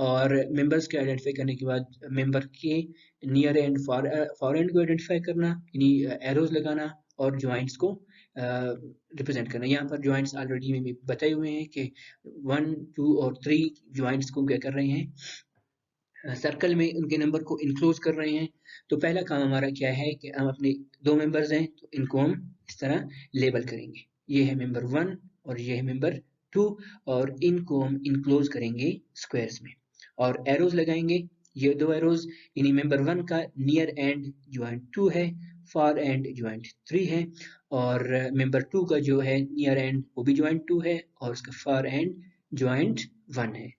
और मेंबर्स के आइडेंटिफाई करने के बाद मेंबर के नियर एंड फॉर एंड को आइडेंटिफाई करना, यानी एरोज लगाना, और जॉइंट्स को रिप्रेजेंट करना। यहाँ पर जॉइंट्स ऑलरेडी में बताए हुए हैं कि 1, 2 और 3 जॉइंट्स को क्या कर रहे हैं, सर्कल में उनके नंबर को इनक्लोज कर रहे हैं। तो पहला काम हमारा क्या है कि हम अपने 2 मेंबर्स हैं तो इनको हम इस तरह लेबल करेंगे, ये है मेंबर 1 और ये है मेंबर 2, और इनको हम इनक्लोज करेंगे स्क्वायर्स में, और एरोज लगाएंगे, ये 2 एरोज, यानी मेंबर 1 का नियर एंड ज्वाइंट 2 है, फार एंड ज्वाइंट 3 है, और मेंबर 2 का जो है नियर एंड वो भी ज्वाइंट 2 है, और उसका फार एंड ज्वाइंट 1 है।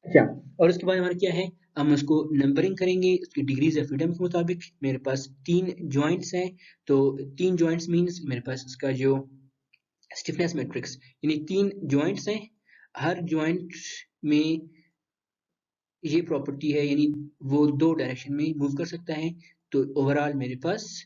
अच्छा, और उसके बाद हमारा क्या है, हम उसको नंबरिंग करेंगे उसकी डिग्रीज ऑफ फ्रीडम के मुताबिक। मेरे पास 3 जॉइंट्स हैं, तो 3 जॉइंट्स मींस मेरे पास इसका जो स्टिफनेस मैट्रिक्स यानी 3 जॉइंट्स हैं, हर जॉइंट में ये प्रॉपर्टी है, यानी वो 2 डायरेक्शन में मूव कर सकता है, तो ओवरऑल मेरे पास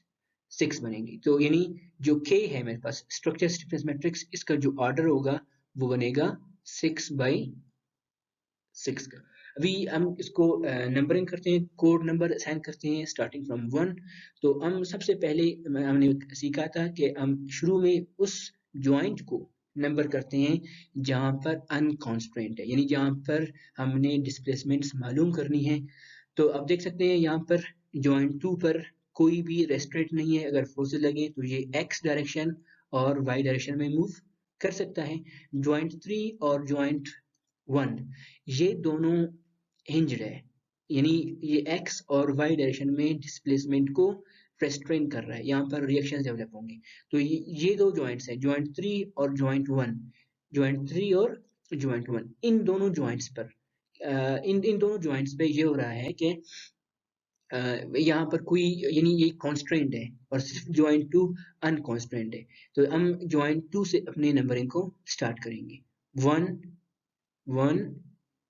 6 बनेंगे। तो यानी जो k है मेरे पास स्ट्रक्चर स्टिफनेस मैट्रिक्स, इसका जो ऑर्डर होगा वो बनेगा 6/6 का। अभी हम इसको नंबरिंग करते हैं, कोड नंबर असाइन करते हैं स्टार्टिंग फ्रॉम 1। तो हम सबसे पहले हमने सीखा था कि हम शुरू में उस ज्वाइंट को नंबर करते हैं जहां पर अनकॉन्स्ट्रेंट है, यानी जहां पर हमने डिस्प्लेसमेंट्स मालूम करनी है। तो आप देख सकते हैं यहाँ पर ज्वाइंट 2 पर कोई भी रेस्ट्रेंट नहीं है, अगर फोर्सेस लगे तो ये x डायरेक्शन और y डायरेक्शन में मूव कर सकता है। ज्वाइंट 3 और ज्वाइंट 1, ये दोनों हिंज्ड है, यानी ये x और y डायरेक्शन में डिस्प्लेसमेंट को रेस्ट्रेन कर रहा है, यहाँ पर रिएक्शंस डेवलप होंगे। तो ये दो जॉइंट्स हैं, जॉइंट 3 और जॉइंट 1, जॉइंट 3 और जॉइंट 1, इन दोनों जॉइंट्स पर इन दोनों जॉइंट्स पे ये हो रहा है कि यहाँ पर कोई, यानी ये कॉन्स्ट्रेंट है और सिर्फ जॉइंट 2 अनकॉन्स्ट्रेंट है। तो हम जॉइंट 2 से अपने नंबरिंग को स्टार्ट करेंगे, 1 1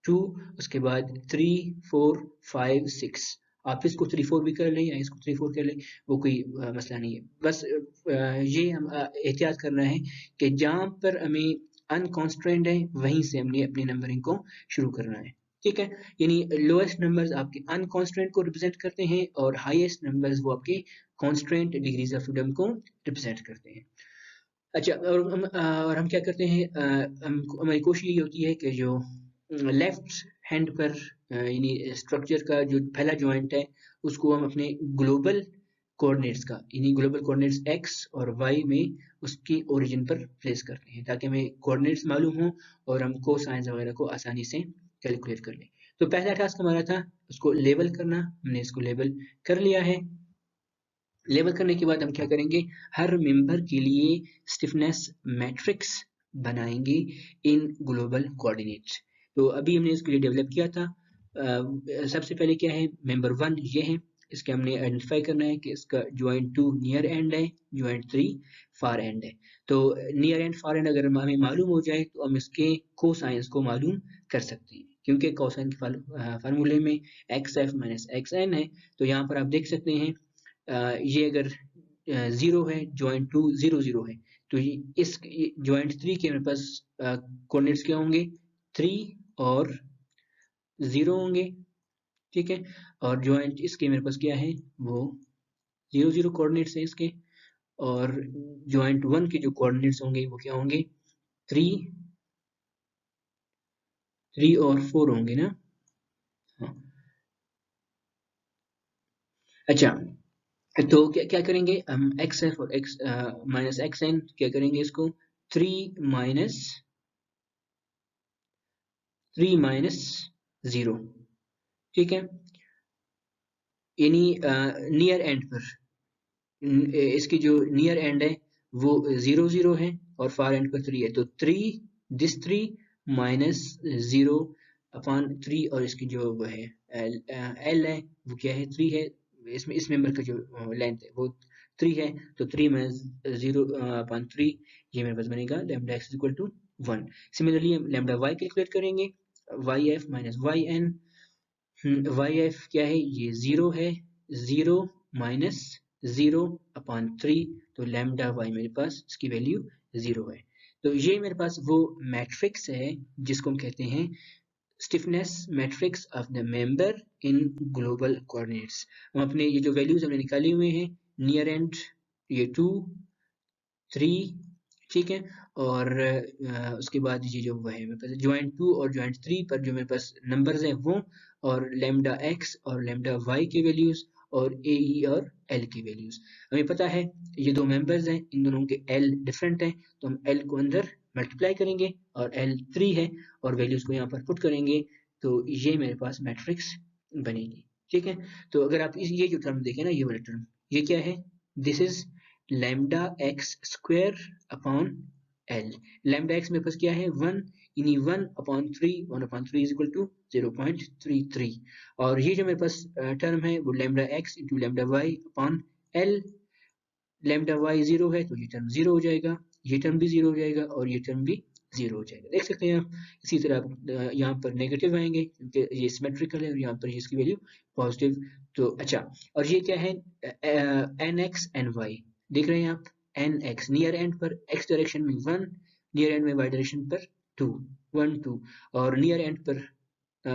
2, उसके बाद 3 4 5 6। आप इसको 3 4 भी कर लें या इसको 3 4 कर लें, वो कोई मसला नहीं है। बस ये हम एहतियात करना है कि जहाँ पर हमें अनकॉन्स्ट्रेंट है वहीं से हमने अपनी नंबरिंग को शुरू करना है, ठीक है। यानी लोएस्ट नंबर्स आपके अनकॉन्स्ट्रेंट को रिप्रेजेंट करते हैं और हाईएस्ट नंबर्स वो आपके कॉन्स्ट्रेंट डिग्रीज ऑफ फ्रीडम को रिप्रेजेंट करते हैं। अच्छा, और हम क्या करते हैं, हमारी कोशिश ये होती है कि जो लेफ्ट हैंड पर यानी स्ट्रक्चर का जो पहला जॉइंट है उसको हम अपने ग्लोबल कोऑर्डिनेट्स का, यानी ग्लोबल कोऑर्डिनेट्स एक्स और वाई में उसकी ओरिजिन पर प्लेस करते हैं ताकि हमें कोऑर्डिनेट्स मालूम हो और हम कोसाइंस वगैरह को आसानी से कैलकुलेट कर लें। तो पहला टास्क हमारा था उसको लेबल करना, हमने इसको लेबल कर लिया है। लेबल करने के बाद हम क्या करेंगे, हर मेंबर के लिए स्टिफनेस मैट्रिक्स बनाएंगे इन ग्लोबल कोऑर्डिनेट्स। तो अभी हमने इसके लिए डेवलप किया था। सबसे पहले क्या है, मेंबर 1 ये है, इसके हमने आइडेंटिफाई करना है कि इसका जॉइंट 2 नियर एंड है, जॉइंट 3 फार एंड है। तो नियर एंड फार एंड अगर हमें मालूम हो जाए तो हम इसके कोसाइंस को मालूम कर सकते हैं, क्योंकि कोसाइन के फार्मूले में x f minus x n है। तो यहाँ पर आप देख सकते हैं ये अगर 0 है, जॉइंट 2 0 0 है, तो ये इस जॉइंट 3 के मेरे पास कोऑर्डिनेट्स क्या होंगे, 3 और 0 होंगे, ठीक है। और जॉइंट इसके मेरे पास क्या है, वो 0 0 कोऑर्डिनेट्स है इसके। और जॉइंट 1 के जो कोऑर्डिनेट्स होंगे वो क्या होंगे, 3 3 और 4 होंगे ना। हाँ, अच्छा, तो क्या क्या करेंगे हम, एक्स एफ और एक्स माइनस एक्स एन क्या करेंगे इसको, 3 माइनस 3 माइनस 0, ठीक है। यानी नियर एंड पर इसकी जो नियर एंड है वो 0 0 है और फार एंड पर 3 है, तो 3 दिस 3 माइनस 0 अपॉन 3, और इसकी जो वो है एल है वो क्या है, 3 है। इसमें इस मेंबर का जो लेंथ है वो 3 है, तो 3 माइनस 0 अपॉन 3, ये मेरे पास बनेगा lambda x equal to 1। Similarly हम लैम्डा वाई कैलकुलेट करेंगे, y f minus y n, y f क्या है, ये 0 है, 0 माइनस 0 अपॉन 3, तो लैम्डा वाई मेरे पास इसकी वैल्यू 0 है। तो ये मेरे पास वो मैट्रिक्स है जिसको हम कहते हैं stiffness matrix of the member in global coordinates. हम अपने ये जो वैल्यूज हमने निकाले हुए हैं, नियर एंड ये 2 3, ठीक है। और उसके बाद ये जो वो है मेरे पास जॉइंट 2 और जॉइंट 3 पर जो मेरे पास नंबर्स हैं वो, और लेमडा एक्स और लेमडा वाई की वैल्यूज, और ए ई और एल की वैल्यूज। हमें पता है ये दो मेंबर्स हैं, इन दोनों के एल डिफरेंट हैं, तो हम एल को अंदर मल्टीप्लाई करेंगे और एल 3 है और वैल्यूज को यहाँ पर पुट करेंगे, तो ये मेरे पास मैट्रिक्स बनेगी, ठीक है। तो अगर आप ये जो टर्म देखें ना, ये वाला टर्म, ये क्या है, this is lambda x square upon l. Lambda x मेरे पास क्या है, 1, यानी 1 upon 3, 1 upon 3 is equal to 0.33। और ये जो मेरे पास टर्म है वो lambda x into lambda y upon l, lambda y 0 है तो ये टर्म 0 हो जाएगा, ये टर्म भी 0 हो जाएगा और ये टर्म भी 0 हो जाएगा, देख सकते हैं आप। इसी तरह यहाँ पर नेगेटिव आएंगे क्योंकि ये सिमेट्रिकल है और यहाँ पर इसकी वैल्यू पॉजिटिव। तो अच्छा, और ये क्या है, एन एक्स एन वाई, देख रहे हैं आप, एन एक्स नियर एंड पर एक्स डायरेक्शन में 1, नियर एंड में वाई डायरेक्शन पर 2, 1 2, और नियर एंड पर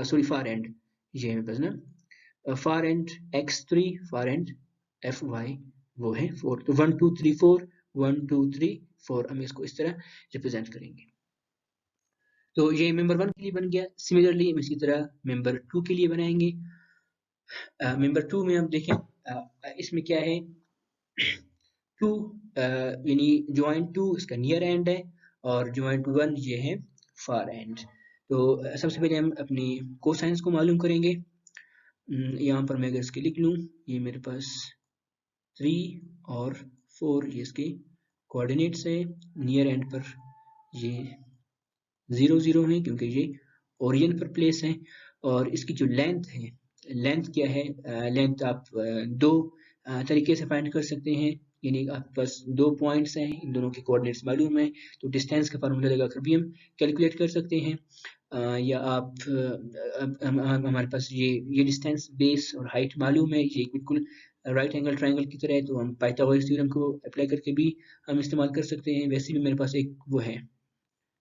सॉरी फार एंड, ये मेरे पास ना far end x3, far end F Y वो है 4, तो 1 2 3 4, 1 2 3 4, हम इसको इस तरह रिप्रेजेंट करेंगे। तो ये मेंबर 1 के लिए बन गया। सिमिलरली हम इसी तरह मेंबर 2 के लिए बनाएंगे। मेंबर 2 में हम देखें इसमें क्या है, 2 यानी जॉइंट 2 इसका नियर एंड है और जॉइंट 1 ये है फार एंड। तो सबसे पहले हम अपनी कोसाइंस को मालूम करेंगे। यहाँ पर मैं अगर इसके लिख लूँ, ये मेरे पास 3 और 4 ये इसके कोऑर्डिनेट्स है। नियर एंड पर ये 0 0 है क्योंकि ये ओरिजिन पर प्लेस है। और इसकी जो लेंथ है, लेंथ क्या है, लेंथ आप दो तरीके से फाइंड कर सकते हैं। यानी आपके पास 2 पॉइंट्स हैं, इन दोनों के कोऑर्डिनेट्स मालूम है, तो डिस्टेंस का फार्मूला लगाकर भी हम कैलकुलेट कर सकते हैं। या आप हमारे पास ये डिस्टेंस, बेस और हाइट मालूम है, ये बिल्कुल राइट एंगल ट्रायंगल की तरह है, तो हम पाइथागोरस थ्योरम को अप्लाई करके भी हम इस्तेमाल कर सकते हैं। वैसे भी मेरे पास एक वो है,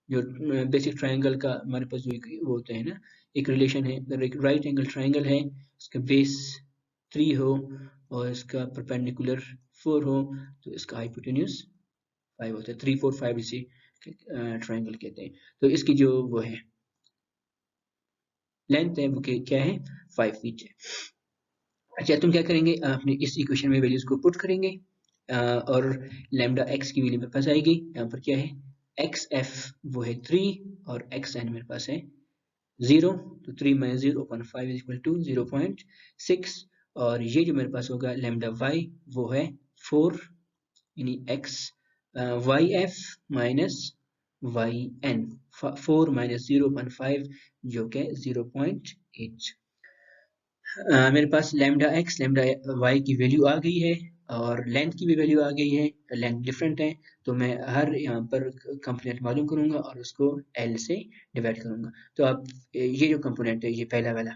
जो बेसिक ट्रायंगल का हमारे पास जो वो होता है ना, एक रिलेशन है। अगर एक राइट एंगल ट्रायंगल है, इसका बेस 3 हो और इसका परपेंडिकुलर 4 हो, तो इसका हाइपोटेन्यूज 5 होता है। 3 4 5 इसे ट्रायंगल कहते हैं। तो इसकी जो वो है लेंथ है वो क्या है, 5 फीट है। अच्छा, तुम क्या करेंगे, अपने इस इक्वेशन में वैल्यूज को पुट करेंगे और लैम्डा एक्स की वैल्यू मेरे पास आएगी। यहाँ पर क्या है, एक्स एफ वो है 3 और एक्स एन मेरे पास है 0, तो 3 - 0/5 = 0.6। और ये जो मेरे पास होगा लैम्डा वाई वो है 4, यानी x y f minus y n, 4 - 0.5 जो कि 0.8। मेरे पास लैम्डा एक्स लैम्डा वाई की वैल्यू आ गई है और लेंथ की भी वैल्यू आ गई है। लेंथ डिफरेंट है, तो मैं हर यहाँ पर कंपोनेंट मालूम करूंगा और उसको एल से डिवाइड करूंगा। तो आप ये जो कंपोनेंट है, ये पहला वाला,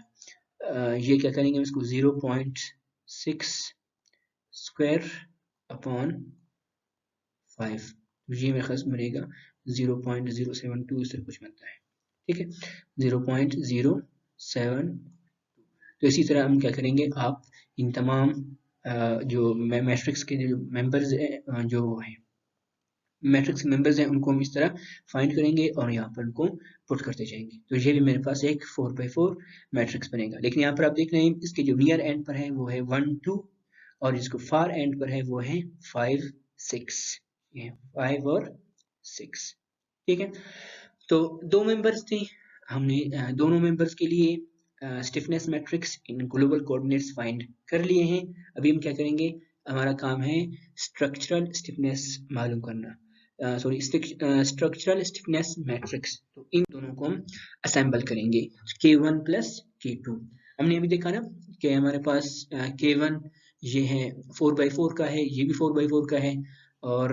ये क्या करेंगे, इसको 0.6 स्क्वायर अपॉन 5, ये मेरे पास बनेगा 0.072 से कुछ बनता है, ठीक है, 0.07। तो इसी तरह हम क्या करेंगे, आप इन तमाम जो मैट्रिक्स के जो मेंबर्स जो है मैट्रिक्स मेंबर्स हैं, उनको हम इस तरह फाइंड करेंगे और यहाँ पर उनको पुट करते जाएंगे। तो ये भी मेरे पास एक 4x4 मैट्रिक्स बनेगा। लेकिन यहाँ पर आप देख रहे हैं, इसके जो नियर एंड पर है वो है 1 2 और जिसको फार एंड पर है वो है 5 6, ये 5 और 6, ठीक है। तो दो मेंबर्स थे, हमने दोनों मेंबर्स के लिए stiffness matrix in global coordinates find कर लिए हैं। अभी हम क्या करेंगे, हमारा काम है स्ट्रक्चरल स्टिफनेस मालूम करना, स्ट्रक्चरल स्टिफनेस मैट्रिक्स। तो इन दोनों को हम असेंबल करेंगे, K1 + K2। हमने अभी देखा ना कि हमारे पास K1 ये है 4x4 का है, ये भी 4x4 का है। और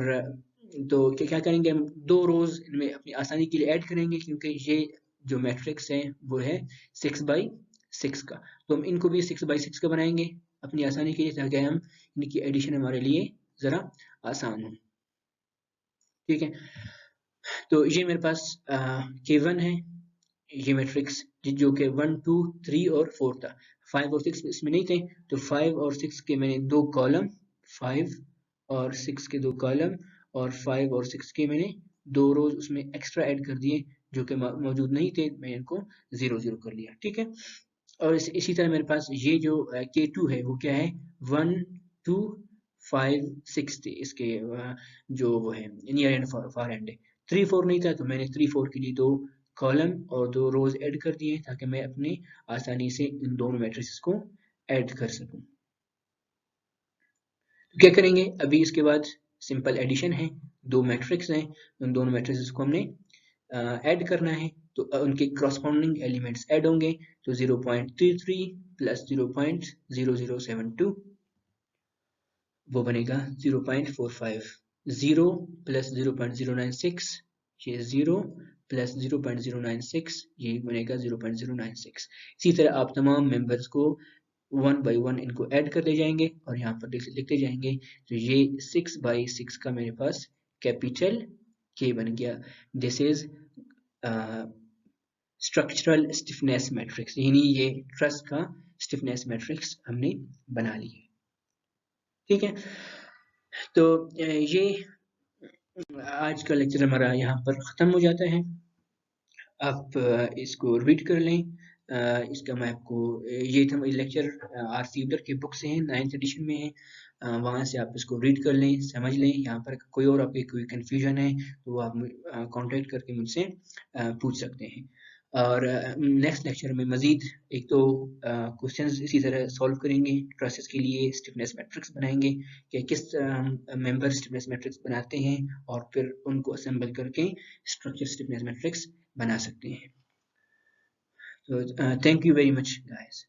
तो क्या करेंगे, हम दो रोज इनमें अपनी आसानी के लिए ऐड करेंगे, क्योंकि ये जो मैट्रिक्स है वो है 6x6 का, तो हम इनको भी 6x6 का बनाएंगे अपनी आसानी के लिए, ताकि हम इनकी एडिशन हमारे लिए जरा आसान हो, ठीक है। तो ये मेरे पास K1 है, ये मैट्रिक्स जो कि 1 2 3 और 4 था। 5 और 6 इसमें नहीं थे, तो 5 और 6 के मैंने दो कॉलम, 5 और 6 के दो कॉलम, और 5 और 6 के मैंने दो रोज उसमें एक्स्ट्रा ऐड कर दिए जो कि मौजूद नहीं थे, मैंने इनको 0 0 कर लिया, ठीक है। और इसी तरह मेरे पास ये जो K2 है वो क्या है, 1 2 5 6 थे इसके जो वो है नियर एंड फार एंड है। 3 4 नहीं था, तो मैंने 3 4 के लिए दो कॉलम और दो रोज ऐड कर दिए, ताकि मैं अपने आसानी से इन दोनों मैट्रिक्स को ऐड कर सकूं। तो क्या करेंगे, अभी इसके बाद सिंपल एडिशन है, दो मैट्रिक्स हैं, उन दोनों मैट्रिक्स को हमने ऐड करना है, तो उनके करस्पॉन्डिंग एलिमेंट्स ऐड होंगे। तो 0.33 + 0.0072 वो बनेगा 0.45, 0 + 0.096 ये 0 + 0.096 ये बनेगा 0.096। इसी तरह आप तमाम मेंबर्स को 1 by 1 इनको ऐड करते जाएंगे और यहाँ पर लिखते जाएंगे। तो ये 6/6 का मेरे पास कैपिटल K बन गया। This is structural stiffness matrix, यानी ये ट्रस का स्टिफनेस मैट्रिक्स हमने बना लिया, ठीक है। तो ये आज का लेक्चर हमारा यहाँ पर ख़त्म हो जाता है। आप इसको रीड कर लें। इसका मैं आपको ये था लेक्चर आर सीवलर की बुक से है, 9th एडिशन में है। वहाँ से आप इसको रीड कर लें, समझ लें। यहाँ पर कोई और आपकी कोई कन्फ्यूजन है तो आप कांटेक्ट करके मुझसे पूछ सकते हैं। और नेक्स्ट लेक्चर में मज़ीद एक तो क्वेश्चंस इसी तरह सॉल्व करेंगे, ट्रसेस के लिए स्टिफनेस मैट्रिक्स बनाएंगे कि किस मेंबर स्टिफनेस मैट्रिक्स बनाते हैं और फिर उनको असेंबल करके स्ट्रक्चर स्टिफनेस मैट्रिक्स बना सकते हैं। तो thank you very much guys.